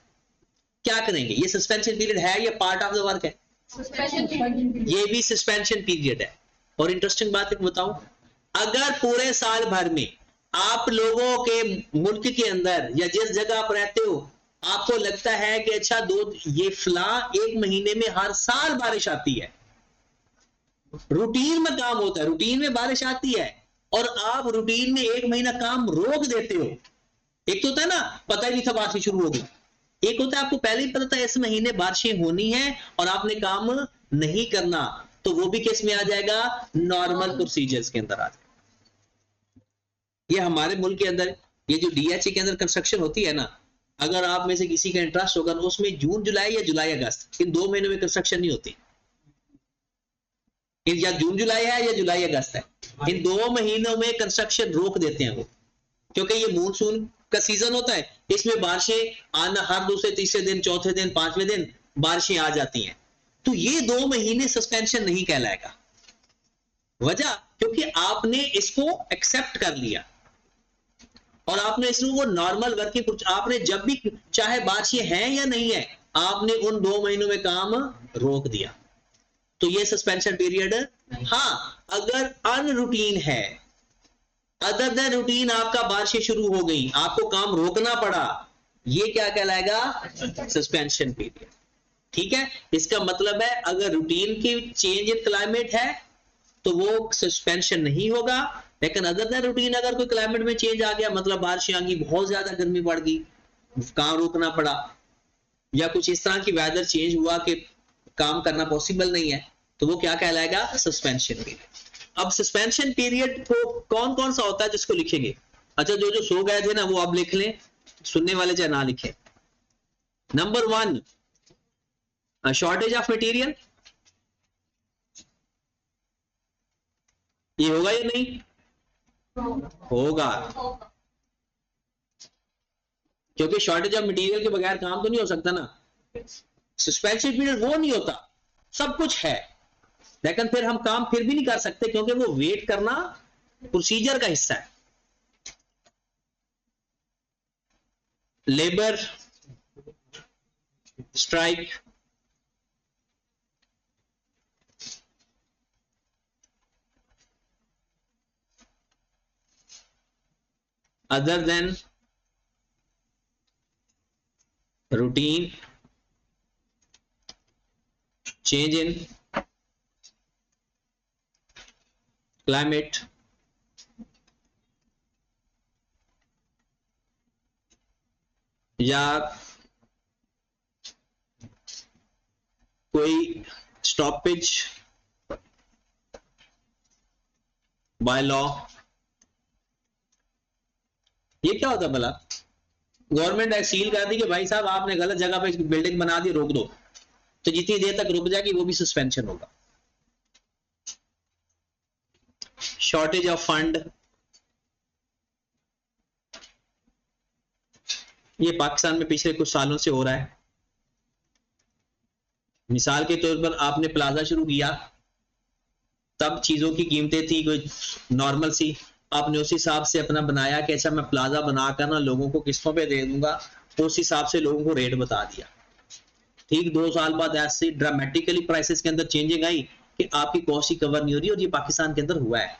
क्या करेंगे? ये सस्पेंशन पीरियड है या पार्ट ऑफ द वर्क है? ये भी सस्पेंशन पीरियड है। और इंटरेस्टिंग बात एक बताऊं, अगर पूरे साल भर में आप लोगों के मुल्क के अंदर या जिस जगह आप रहते हो आपको लगता है कि अच्छा ये फला एक महीने में हर साल बारिश आती है, रूटीन में काम होता है, रूटीन में बारिश आती है और आप रूटीन में एक महीना काम रोक देते हो। एक तो होता है ना पता ही नहीं था बारिश शुरू होगी, एक होता है आपको पहले ही पता था इस महीने बारिशें होनी है और आपने काम नहीं करना, तो वो भी किस में आ जाएगा, नॉर्मल प्रोसीजर्स के अंदर आ जाएगा। ये हमारे मुल्क के अंदर ये जो डीएचए के अंदर कंस्ट्रक्शन होती है ना, अगर आप में से किसी का इंटरेस्ट होगा तो उसमें जून जुलाई या जुलाई अगस्त इन 2 महीनों में कंस्ट्रक्शन नहीं होती, या जून जुलाई है या जुलाई अगस्त है, इन 2 महीनों में कंस्ट्रक्शन रोक देते हैं वो, क्योंकि ये मानसून का सीजन होता है, इसमें बारिशें आना हर दूसरे तीसरे दिन चौथे दिन पांचवें दिन बारिशें आ जाती हैं, तो ये 2 महीने सस्पेंशन नहीं कहलाएगा। वजह क्योंकि आपने इसको एक्सेप्ट कर लिया और आपने इसको नॉर्मल वर्किंग, आपने जब भी चाहे बारिशें हैं या नहीं है आपने उन 2 महीनों में काम रोक दिया, तो ये सस्पेंशन पीरियड। हाँ, अगर अनरूटीन है, अदर देन रूटीन आपका बारिशें शुरू हो गई, आपको काम रोकना पड़ा, ये क्या कहलाएगा, सस्पेंशन पीरियड। ठीक है, इसका मतलब है अगर रूटीन की चेंज इन क्लाइमेट है तो वो सस्पेंशन नहीं होगा, लेकिन अदर देन रूटीन अगर कोई क्लाइमेट में चेंज आ गया, मतलब बारिशें आ गई, बहुत ज्यादा गर्मी बढ़ गई, काम रोकना पड़ा, या कुछ इस तरह की वेदर चेंज हुआ कि काम करना पॉसिबल नहीं है, तो वो क्या कहलाएगा, सस्पेंशन पीरियड। अब सस्पेंशन पीरियड को कौन कौन सा होता है जिसको लिखेंगे, अच्छा जो जो सो गए थे ना वो अब लिख लें, सुनने वाले चाहे ना लिखें। नंबर 1, शॉर्टेज ऑफ मटेरियल, ये होगा या नहीं होगा, क्योंकि शॉर्टेज ऑफ मटेरियल के बगैर काम तो नहीं हो सकता ना। सस्पेंशन पीरियड वो नहीं होता, सब कुछ है लेकिन फिर हम काम फिर भी नहीं कर सकते क्योंकि वो वेट करना प्रोसीजर का हिस्सा है। Labour strike, other than routine change in climate, या कोई स्टॉपेज बाय लॉ। ये क्या होता है भला, गवर्नमेंट सील कर दी कि भाई साहब आपने गलत जगह पे बिल्डिंग बना दी, रोक दो, तो जितनी देर तक रुक जाएगी वो भी सस्पेंशन होगा। शॉर्टेज ऑफ फंड, ये पाकिस्तान में पिछले कुछ सालों से हो रहा है। मिसाल के तौर पर आपने प्लाजा शुरू किया, तब चीजों की कीमतें थी कोई नॉर्मल सी, आपने उस हिसाब से अपना बनाया कि अच्छा मैं प्लाजा बनाकर ना लोगों को किस्तों पे दे दूंगा, तो उस हिसाब से लोगों को रेट बता दिया। ठीक 2 साल बाद ऐसे ड्रामेटिकली प्राइसेस के अंदर चेंजिंग आई कि आपकी कॉस्ट ही कवर नहीं हो रही, और ये पाकिस्तान के अंदर हुआ है।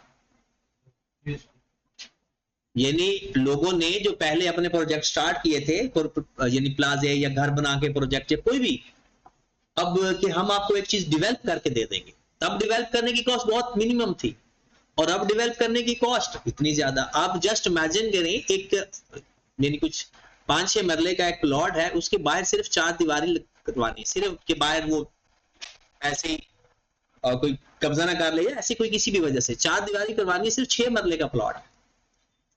यानी लोगों ने जो पहले अपने प्रोजेक्ट स्टार्ट किए थे, यानी प्लाजे या घर बना के प्रोजेक्ट या कोई भी, अब कि हम आपको एक चीज डेवलप करके दे देंगे, तब डेवलप करने की कॉस्ट बहुत मिनिमम थी और अब डेवलप करने की कॉस्ट इतनी ज्यादा। आप जस्ट इमेजिन करें, एक यानी कुछ 5-6 मरले का एक प्लॉट है, उसके बाहर सिर्फ 4 दीवारी करवानी, सिर्फ के बाहर वो ऐसे ही कोई कब्जा ना कर ले, ऐसी कोई किसी भी वजह से 4 दीवारी करवानी, सिर्फ 6 मरले का प्लॉट है,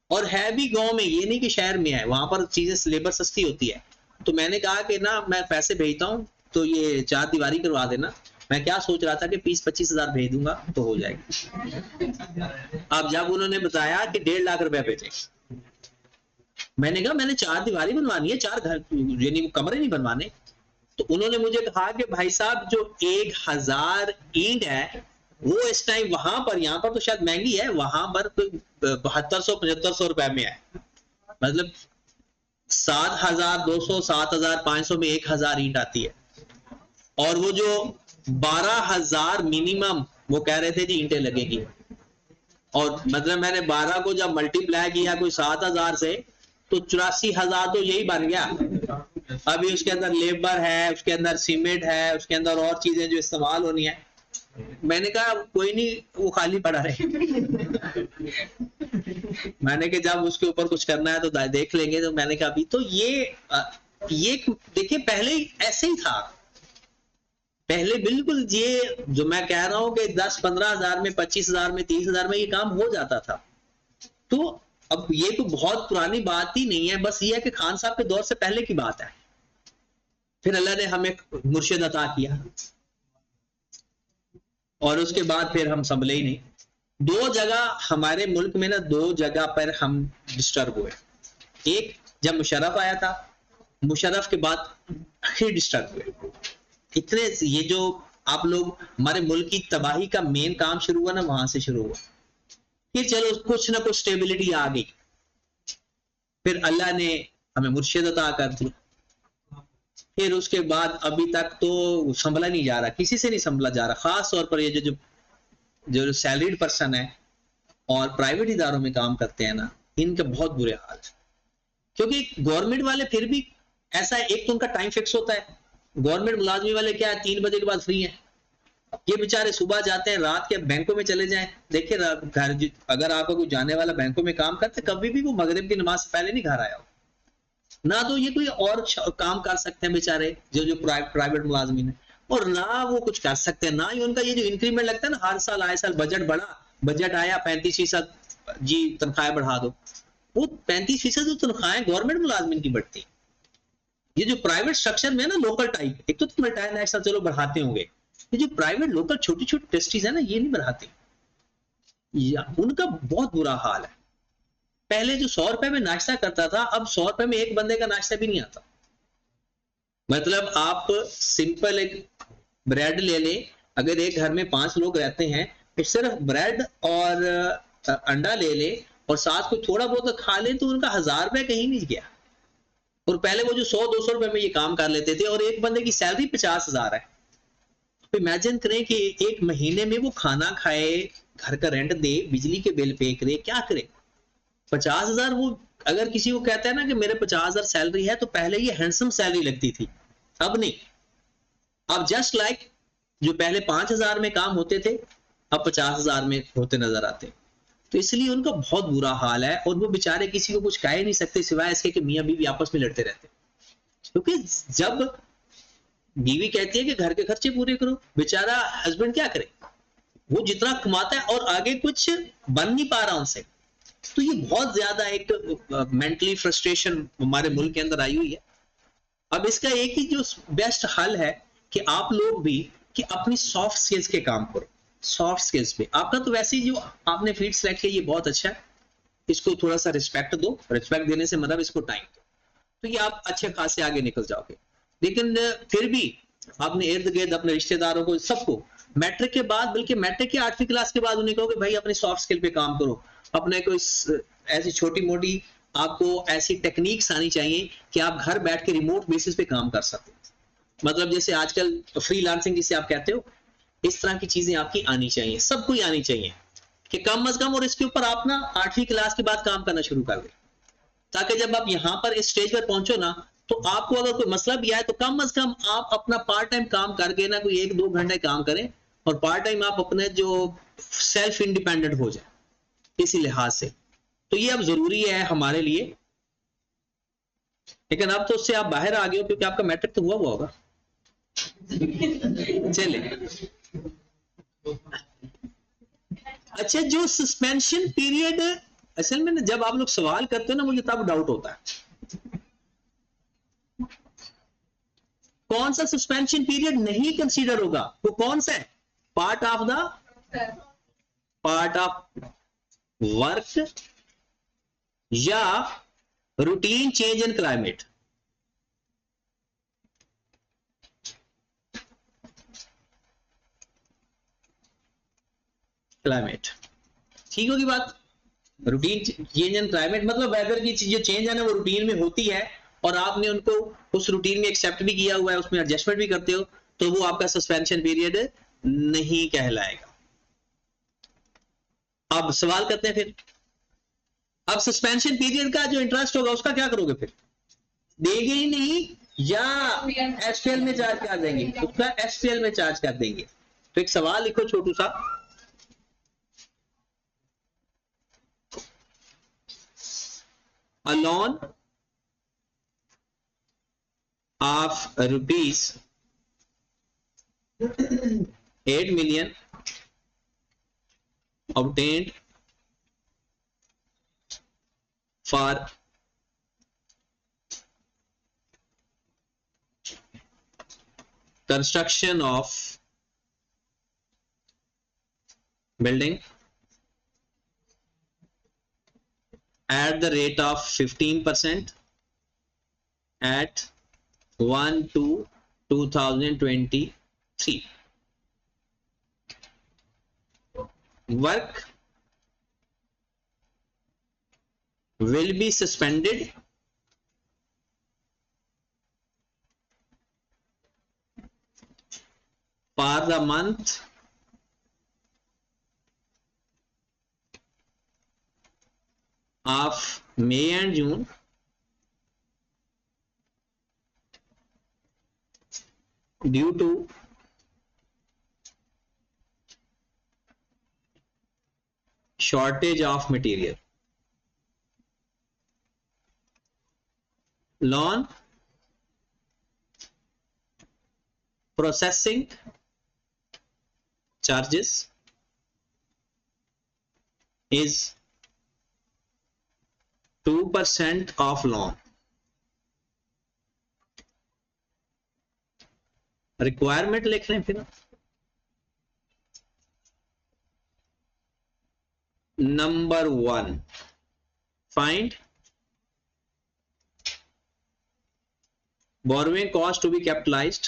और है भी गांव में, ये नहीं कि शहर में है, वहां पर चीजें लेबर सस्ती होती है। तो मैंने कहा कि ना मैं पैसे भेजता हूँ तो ये 4 दीवारी करवा देना। मैं क्या सोच रहा था कि 20-25 हजार भेज दूंगा तो हो जाएगी। अब जब उन्होंने बताया कि 1.5 लाख रुपया भेजे, मैंने कहा मैंने 4 दीवारी बनवानी है, 4 घर यानी कमरे नहीं बनवाने। तो उन्होंने मुझे कहा कि भाई साहब जो 1000 ईंट है वो इस टाइम वहां पर, यहाँ पर तो शायद महंगी है, वहां पर 7200-7500 रुपए में है, मतलब 7200 7500 में 1000 ईंट आती है, और वो जो 12000 मिनिमम वो कह रहे थे जी ईंटें लगेगी। और मतलब मैंने 12 को जब मल्टीप्लाई किया कोई 7,000 से तो 84,000 तो यही बन गया। अभी उसके अंदर लेबर है, उसके अंदर सीमेंट है, उसके अंदर और चीजें जो इस्तेमाल होनी है। मैंने कहा कोई नहीं, वो खाली पड़ा रहे। मैंने कहा जब उसके ऊपर कुछ करना है तो देख लेंगे। तो मैंने कहा अभी तो ये देखिए पहले ऐसे ही था। पहले बिल्कुल ये जो मैं कह रहा हूं कि 10-15 हजार में, 25 हजार में, 30 हजार में ये काम हो जाता था। तो अब ये तो बहुत पुरानी बात ही नहीं है, बस ये है कि खान साहब के दौर से पहले की बात है। फिर अल्लाह ने हमें मुर्शिद अता किया और उसके बाद फिर हम संभले ही नहीं। 2 जगह हमारे मुल्क में ना, 2 जगह पर हम डिस्टर्ब हुए। एक जब मुशर्रफ आया था, मुशर्रफ के बाद फिर डिस्टर्ब हुए। इतने ये जो आप लोग हमारे मुल्क की तबाही का मेन काम शुरू हुआ ना, वहां से शुरू हुआ। फिर चलो कुछ ना कुछ स्टेबिलिटी आ गई, फिर अल्लाह ने हमें मुर्शिद अता कर दी। फिर उसके बाद अभी तक तो संभला नहीं जा रहा, किसी से नहीं संभला जा रहा। खास तौर पर ये जो सैलरीड पर्सन है और प्राइवेट इदारों में काम करते हैं ना, इनके बहुत बुरे हाल है। क्योंकि गवर्नमेंट वाले फिर भी ऐसा है, एक तो उनका टाइम फिक्स होता है। गवर्नमेंट मुलाजमी वाले क्या है, 3 बजे के बाद फ्री है। ये बेचारे सुबह जाते हैं, रात के बैंकों में चले जाएं। देखिए घर अगर आपका कोई जाने वाला बैंकों में काम करते, कभी भी वो मगरिब की नमाज से पहले नहीं घर आया हो ना। तो ये कोई और काम कर सकते हैं बेचारे जो प्राइवेट मुलाजमीन है, और ना वो कुछ कर सकते हैं, ना ही उनका ये जो इंक्रीमेंट लगता है ना, हर साल आए साल बजट बढ़ा, बजट आया 35% जी तनख्वाहें बढ़ा दो। वो 35% जो तनख्वाहें गवर्नमेंट मुलाजमीन की बढ़ती, ये जो प्राइवेट स्ट्रक्चर में ना लोकल टाइप, एक तो तुम रिटायर नेशनल चलो बढ़ाते होंगे, ये जो प्राइवेट लोकल छोटी छोटी ट्रस्टीज है ना, ये नहीं बढ़ाते, उनका बहुत बुरा हाल है। पहले जो 100 रुपए में नाश्ता करता था, अब 100 रुपए में एक बंदे का नाश्ता भी नहीं आता। मतलब आप सिंपल एक ब्रेड ले लें, अगर एक घर में 5 लोग रहते हैं तो सिर्फ ब्रेड और अंडा ले ले और साथ को थोड़ा बहुत खा ले, तो उनका 1000 रुपए कहीं नहीं गया। और पहले वो जो 100-200 रुपए में ये काम कर लेते थे, और एक बंदे की सैलरी 50,000 है। तो इमेजिन करें कि एक महीने में वो खाना खाए, घर का रेंट दे, बिजली के बिल पे करे, क्या करे। 50,000 वो अगर किसी को कहता है ना कि मेरे 50,000 सैलरी है, तो पहले ये हैंडसम सैलरी लगती थी, अब नहीं। अब जस्ट लाइक जो पहले 5,000 में काम होते थे, अब 50,000 में होते नजर आते। तो इसलिए उनका बहुत बुरा हाल है, और वो बेचारे किसी को कुछ कह नहीं सकते सिवाय इसके कि मियां बीवी आपस में लड़ते रहते। क्योंकि जब बीवी कहती है कि घर के खर्चे पूरे करो, बेचारा हस्बैंड क्या करे, वो जितना कमाता है और आगे कुछ बन नहीं पा रहा उनसे। तो ये बहुत ज्यादा एक मेंटली फ्रस्ट्रेशन हमारे मुल्क के अंदर आई हुई है। अब इसका एक ही जो बेस्ट हल है कि आप लोग भी कि अपनी सॉफ्ट स्किल्स के काम करो। सॉफ्ट स्किल्स पे आपका तो वैसे ही जो आपने फील्ड सेलेक्ट किया ये बहुत अच्छा है, इसको थोड़ा सा रिस्पेक्ट दो। रिस्पेक्ट देने से मतलब इसको टाइम दो, तो ये आप अच्छे खासे आगे निकल जाओगे। लेकिन फिर भी आपने इर्द गिर्द अपने रिश्तेदारों को, सबको मैट्रिक के बाद, बल्कि मैट्रिक के 8वीं क्लास के बाद उन्हें कहो कि भाई अपनी सॉफ्ट स्किल पे काम करो। अपने कोई ऐसी छोटी मोटी आपको ऐसी टेक्निक्स आनी चाहिए कि आप घर बैठ के रिमोट बेसिस पे काम कर सकते। मतलब जैसे आजकल फ्रीलांसिंग जिसे आप कहते हो, इस तरह की चीजें आपकी आनी चाहिए, सबको ही आनी चाहिए कि कम अज कम। और इसके ऊपर आप ना 8वीं क्लास के बाद काम करना शुरू कर दें, ताकि जब आप यहाँ पर इस स्टेज पर पहुंचो ना, तो आपको अगर कोई मसला भी आए तो कम अज कम आप अपना पार्ट टाइम काम करके ना कोई 1-2 घंटे काम करें, और पार्ट टाइम आप अपने जो सेल्फ इंडिपेंडेंट हो जाए इसी लिहाज से। तो ये अब जरूरी है हमारे लिए। लेकिन अब तो उससे आप बाहर आ गए हो, क्योंकि आपका मैट्रिक तो हुआ होगा। चले, अच्छा, जो सस्पेंशन पीरियड, असल में जब आप लोग सवाल करते हो ना, मुझे तब डाउट होता है कौन सा सस्पेंशन पीरियड नहीं कंसीडर होगा। वो कौन सा है? पार्ट ऑफ वर्क या रूटीन चेंज इन क्लाइमेट। ठीक होगी बात। रूटीन चेंज इन क्लाइमेट मतलब वेदर की जो चेंज है ना, वो रूटीन में होती है, और आपने उनको उस रूटीन में एक्सेप्ट भी किया हुआ है, उसमें एडजस्टमेंट भी करते हो, तो वो आपका सस्पेंशन पीरियड नहीं कहलाएगा। अब सवाल करते हैं फिर, अब सस्पेंशन पीरियड का जो इंटरेस्ट होगा उसका क्या करोगे फिर? देंगे ही नहीं या एसपीएल में चार्ज कर देंगे? उसका एसपीएल में चार्ज कर देंगे। तो एक सवाल लिखो छोटू सा, a loan of rupees 8 million obtained for construction of building at the rate of 15% at 1/2/2023. Work will be suspended for the month of May and June due to shortage of material. Loan processing charges is 2% of loan. Requirement लिख लें फिर, number 1 find borrowing cost to be capitalized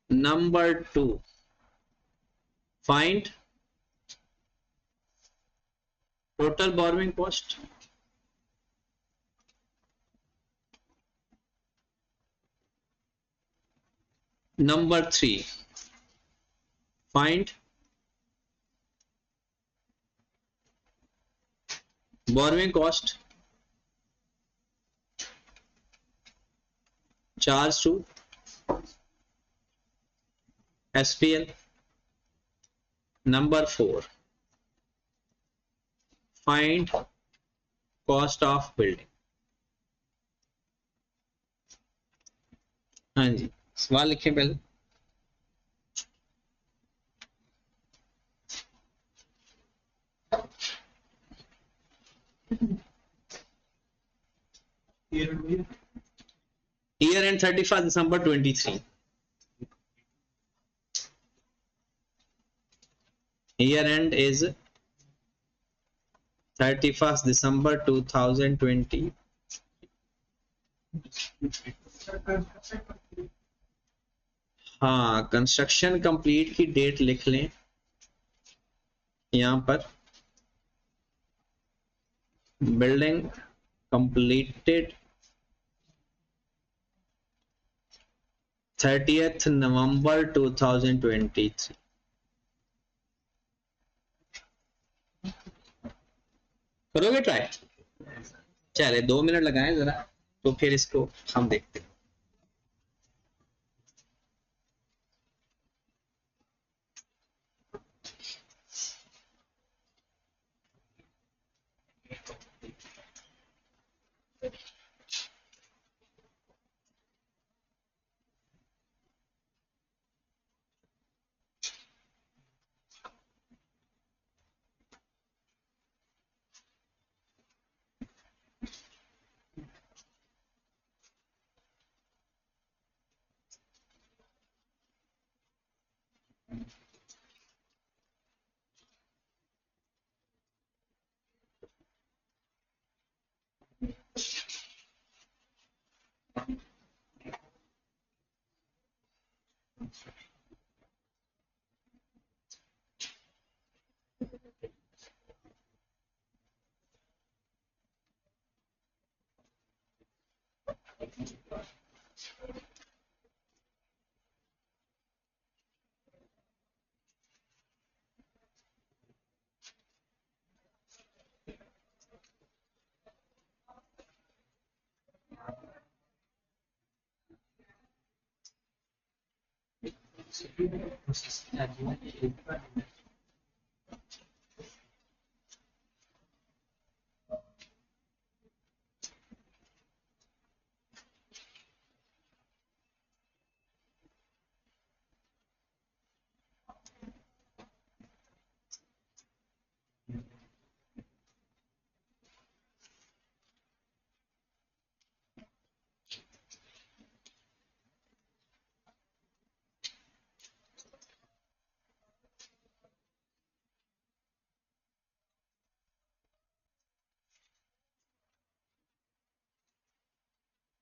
number 2 find total borrowing cost number 3 find borrowing cost charge to SPL number 4 find cost of building। हाँ जी, सवाल लिखें पहले। year end 31st December 23, year end is 31st December 2020। हाँ, construction complete की date लिख लें यहां पर, बिल्डिंग कंप्लीटेड 30th November 2023। करोगे ट्राई? चले 2 मिनट लगाएं जरा, तो फिर इसको हम देखते हैं।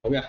हो गया?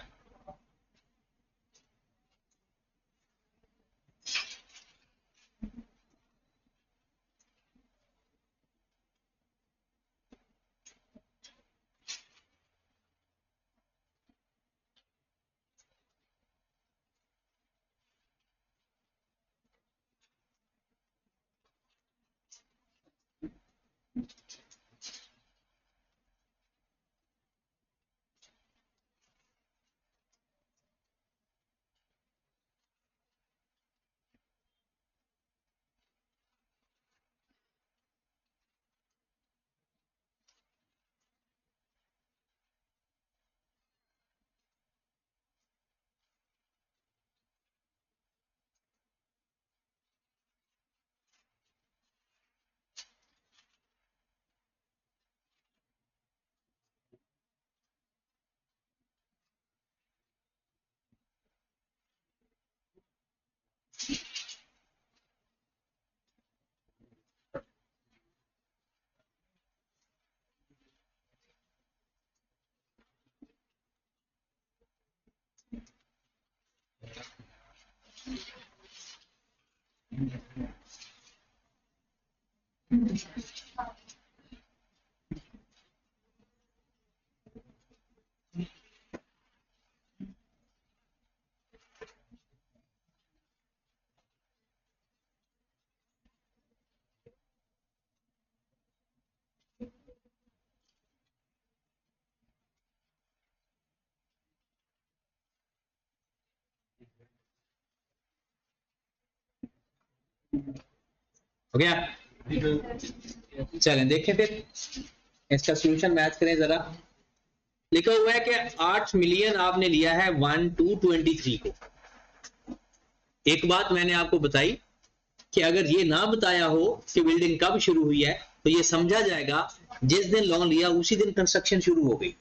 हो गया? चलें देखें फिर इसका सॉल्यूशन मैच करें जरा। लिखा हुआ है कि 8 मिलियन आपने लिया है 1 to 23 को। एक बात मैंने आपको बताई कि अगर ये ना बताया हो कि बिल्डिंग कब शुरू हुई है तो ये समझा जाएगा जिस दिन लोन लिया उसी दिन कंस्ट्रक्शन शुरू हो गई।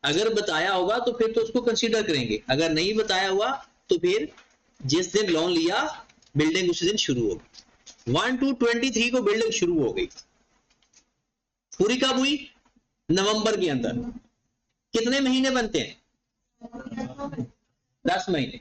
अगर बताया होगा तो फिर तो उसको कंसीडर करेंगे, अगर नहीं बताया हुआ तो फिर जिस दिन लोन लिया बिल्डिंग उसी दिन शुरू होगी। 1 to 23 को बिल्डिंग शुरू हो गई, पूरी कब हुई? नवंबर के अंदर। कितने महीने बनते हैं? 10 महीने।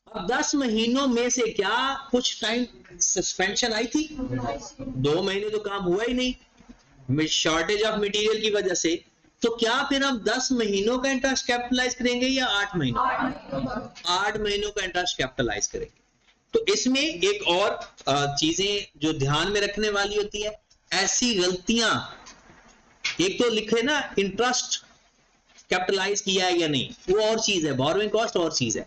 अब 10 महीनों में से क्या कुछ टाइम सस्पेंशन आई थी? 2 महीने तो काम हुआ ही नहीं शॉर्टेज ऑफ मटेरियल की वजह से। तो क्या फिर हम 10 महीनों का इंटरेस्ट कैपिटलाइज करेंगे या 8 महीनों? 8 महीनों का इंटरेस्ट कैपिटलाइज करेंगे। तो इसमें एक और चीजें जो ध्यान में रखने वाली होती है, ऐसी गलतियां, एक तो लिखे ना इंटरेस्ट कैपिटलाइज किया है या नहीं, वो और चीज है, बोरोइंग कॉस्ट और चीज है।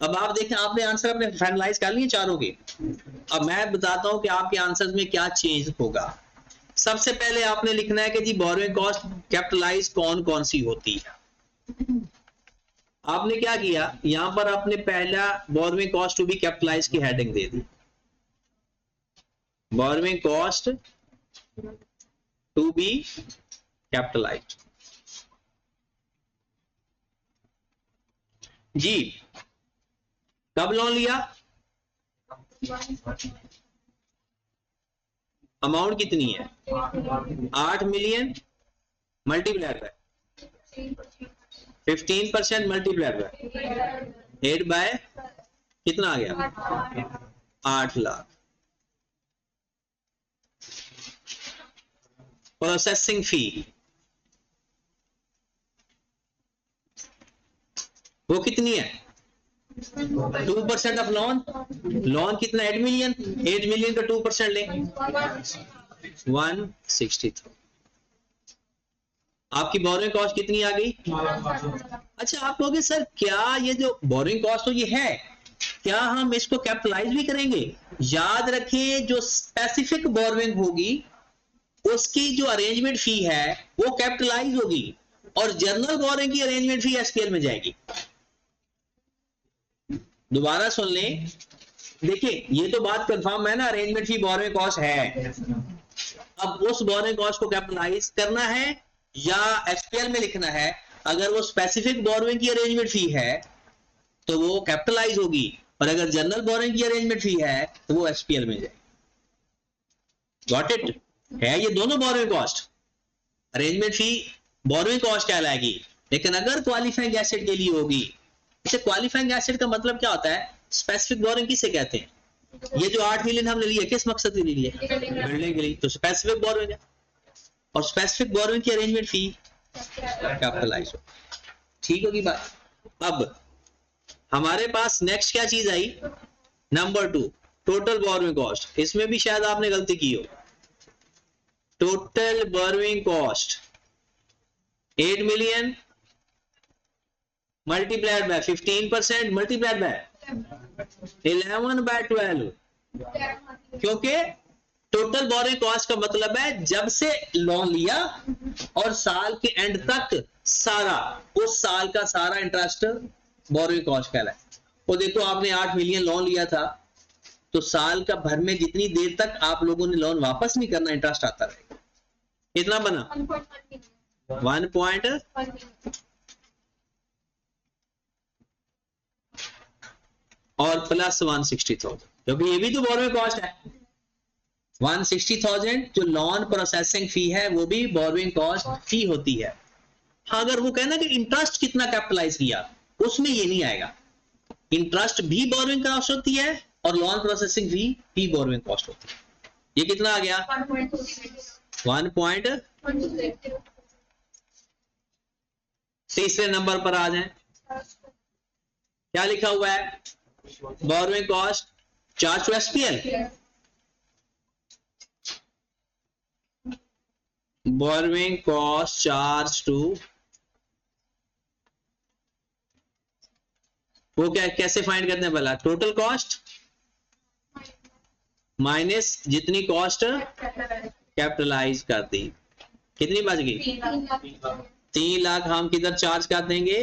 अब आप देखें, आपने आंसर अपने फाइनलाइज कर लिए चारों के। अब मैं बताता हूं कि आपके आंसर में क्या चेंज होगा। सबसे पहले आपने लिखना है कि जी बोरोइंग कॉस्ट कैपिटलाइज कौन कौन सी होती है। आपने क्या किया, यहां पर आपने पहला borrowing cost to be capitalize की हेडिंग दे दी, borrowing cost to be capitalize. जी कब लोन लिया? अमाउंट कितनी है? 8 million multiplied by 15% multiplied by 8 by कितना आ गया? 8 लाख। प्रोसेसिंग फी वो कितनी है? 2% ऑफ लोन। लोन कितना? 8 मिलियन। 8 मिलियन का 2% लें 163। आपकी बोरिंग कॉस्ट कितनी आ गई? अच्छा आप कहोगे सर क्या ये जो बोरिंग कॉस्ट तो ये है, क्या हम इसको कैपिटलाइज भी करेंगे? याद रखें जो स्पेसिफिक बोरोइंग होगी उसकी जो अरेंजमेंट फी है वो कैपिटलाइज होगी और जनरल बोरोइंग की अरेंजमेंट फी एसपीएल में जाएगी। दोबारा सुन लें, देखिए ये तो बात कंफर्म है ना, अरेंजमेंट फी बोरोइंग कॉस्ट है। अब उस बोरोइंग कॉस्ट को कैपिटलाइज करना है या एसपीएल में लिखना है? अगर वो स्पेसिफिक बोरोइंग की अरेंजमेंट फी है तो वो कैपिटलाइज होगी और अगर जनरल बोरोइंग की अरेंजमेंट फी है तो वो एसपीएल में जाएगी। Got it? है ये दोनों बोरोइंग कॉस्ट, अरेंजमेंट फी बोरोइंग कॉस्ट कहलाएगी, लेकिन अगर क्वालिफाइंग एसेट के लिए होगी, इसे क्वालिफाइंग एसेट का मतलब क्या होता है? स्पेसिफिक बोरोइंग किसे कहते हैं? ये जो 8 मिलियन हमने लिए किस मकसद के लिए? बिल्डिंग के लिए, तो स्पेसिफिक बोरोइंग है और स्पेसिफिक बोरोइंग की अरेंजमेंट फी कैपिटलाइज हो। ठीक होगी बात? अब हमारे पास नेक्स्ट क्या चीज आई? Number 2, total borrowing cost. इसमें भी शायद आपने गलती की हो। Total borrowing cost 8 million multiplied by 15% multiplied by 11/12, क्योंकि टोटल बोरोइंग कॉस्ट का मतलब है जब से लोन लिया और साल के एंड तक सारा, उस साल का सारा इंटरेस्ट बोरोइंग कॉस्ट कहलाए। वो देखो आपने 8 मिलियन लोन लिया था तो साल का भर में जितनी देर तक आप लोगों ने लोन वापस नहीं करना इंटरेस्ट आता रहेगा। कितना बना? 1. और प्लस 160,000, क्योंकि ये भी तो बोरोइंग कॉस्ट है। 160,000 जो लोन प्रोसेसिंग फी है वो भी बोरोइंग कॉस्ट फी होती है। हाँ, अगर वो कहना कि इंटरेस्ट कितना कैपिटलाइज किया, उसमें ये नहीं आएगा। इंटरेस्ट भी बोरोइंग कॉस्ट होती है और लोन प्रोसेसिंग फी भी बोरोइंग कॉस्ट होती है। ये कितना आ गया? 1. तीसरे नंबर पर आ जाए, क्या लिखा हुआ है? Borrowing cost charge to SPL. Borrowing cost charge to, वो क्या कैसे फाइंड करते हैं भला? टोटल कॉस्ट माइनस जितनी कॉस्ट कैपिटलाइज कर दी, कितनी बच गई? 3 लाख हम किधर चार्ज कर देंगे?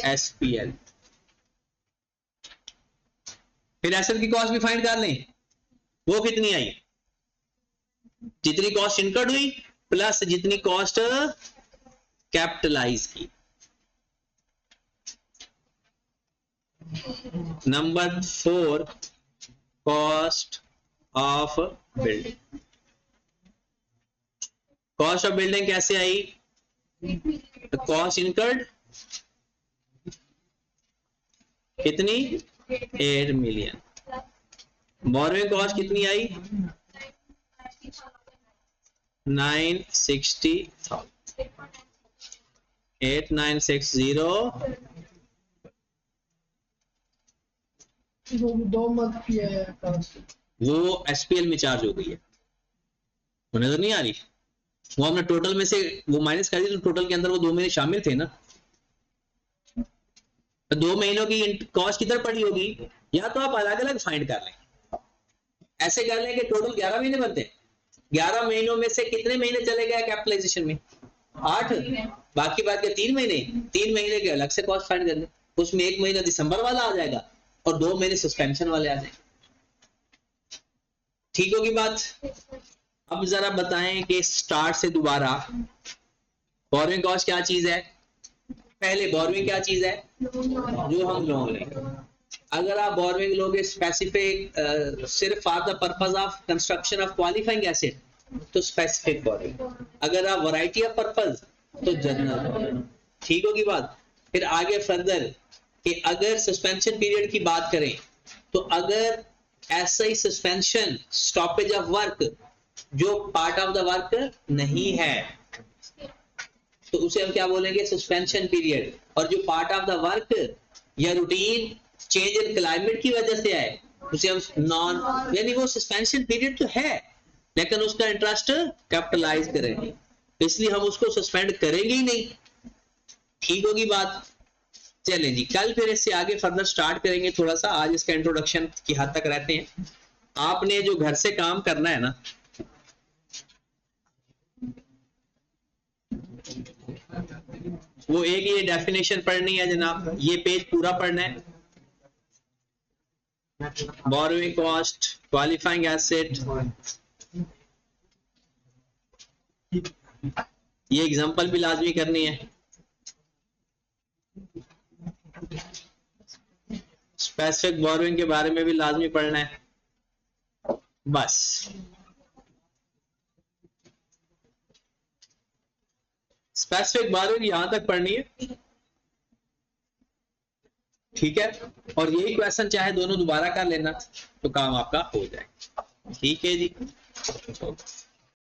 एसपीएल। फिर एसेट की कॉस्ट भी फाइंड कर लें, वो कितनी आई? जितनी कॉस्ट इनकर्ड हुई प्लस जितनी कॉस्ट कैपिटलाइज की। Number 4, cost of building. Cost of building कैसे आई? कॉस्ट इनकर्ड कितनी? 8 मिलियन। बोरोइंग कॉस्ट कितनी आई? 960,000। 8960 दो मंथ की है, वो एसपीएल में चार्ज हो गई है, वो नजर नहीं आ रही। वो हमने टोटल में से वो माइनस कर दी, तो टोटल के अंदर वो 2 महीने शामिल थे ना। तो 2 महीनों की कॉस्ट किधर पड़ी होगी? या तो आप अलग अलग फाइंड कर लें, ऐसे कर लें कि टोटल 11 महीने बनते हैं। 11 महीनों में से कितने महीने चले गए कैपिटलाइजेशन में? 8। बाकी बात के 3 महीने, 3 महीने के अलग से कॉस्ट फाइंड कर लें। उसमें 1 महीना दिसंबर वाला आ जाएगा और 2 महीने सस्पेंशन वाले आ जाएंगे। ठीक होगी बात? अब जरा बताएं कि स्टार्ट से दोबारा बोरोइंग कॉस्ट क्या चीज है? पहले बोरोइंग क्या चीज है? जो हम लोन लेंगे। अगर आप बोरोइंग लोगे स्पेसिफिक सिर्फ for the purpose of construction of qualifying asset तो स्पेसिफिक बोरोइंग, अगर आप वैरायटी ऑफ पर्पस तो जनरल बोरोइंग। ठीक होगी बात? फिर आगे फर्दर कि अगर सस्पेंशन पीरियड की बात करें तो अगर ऐसा ही सस्पेंशन स्टॉपेज ऑफ वर्क जो पार्ट ऑफ द वर्क नहीं है तो उसे हम क्या बोलेंगे? Suspension period. और जो पार्ट ऑफ द वर्क या रूटीन चेंज इन क्लाइमेट की वजह से आए उसे हम नॉन, यानी वो सस्पेंशन पीरियड तो है लेकिन उसका इंटरेस्ट कैपिटलाइज करेंगे, इसलिए हम उसको सस्पेंड करेंगे ही नहीं। ठीक होगी बात? चलें जी, कल फिर इससे आगे फर्दर स्टार्ट करेंगे थोड़ा सा। आज इसका इंट्रोडक्शन की हद तक रहते हैं। आपने जो घर से काम करना है ना, वो एक ये डेफिनेशन पढ़नी है जनाब, ये पेज पूरा पढ़ना है। बोरोइंग कॉस्ट, क्वालिफाइंग एसेट, ये एग्जांपल भी लाजमी करनी है। स्पेसिफिक बोरोइंग के बारे में भी लाजमी पढ़ना है। बस स्पेसिफिक बोरोइंग यहां तक पढ़नी है, ठीक है। और यही क्वेश्चन चाहे दोनों दोबारा कर लेना तो काम आपका हो जाएगा। ठीक है जी।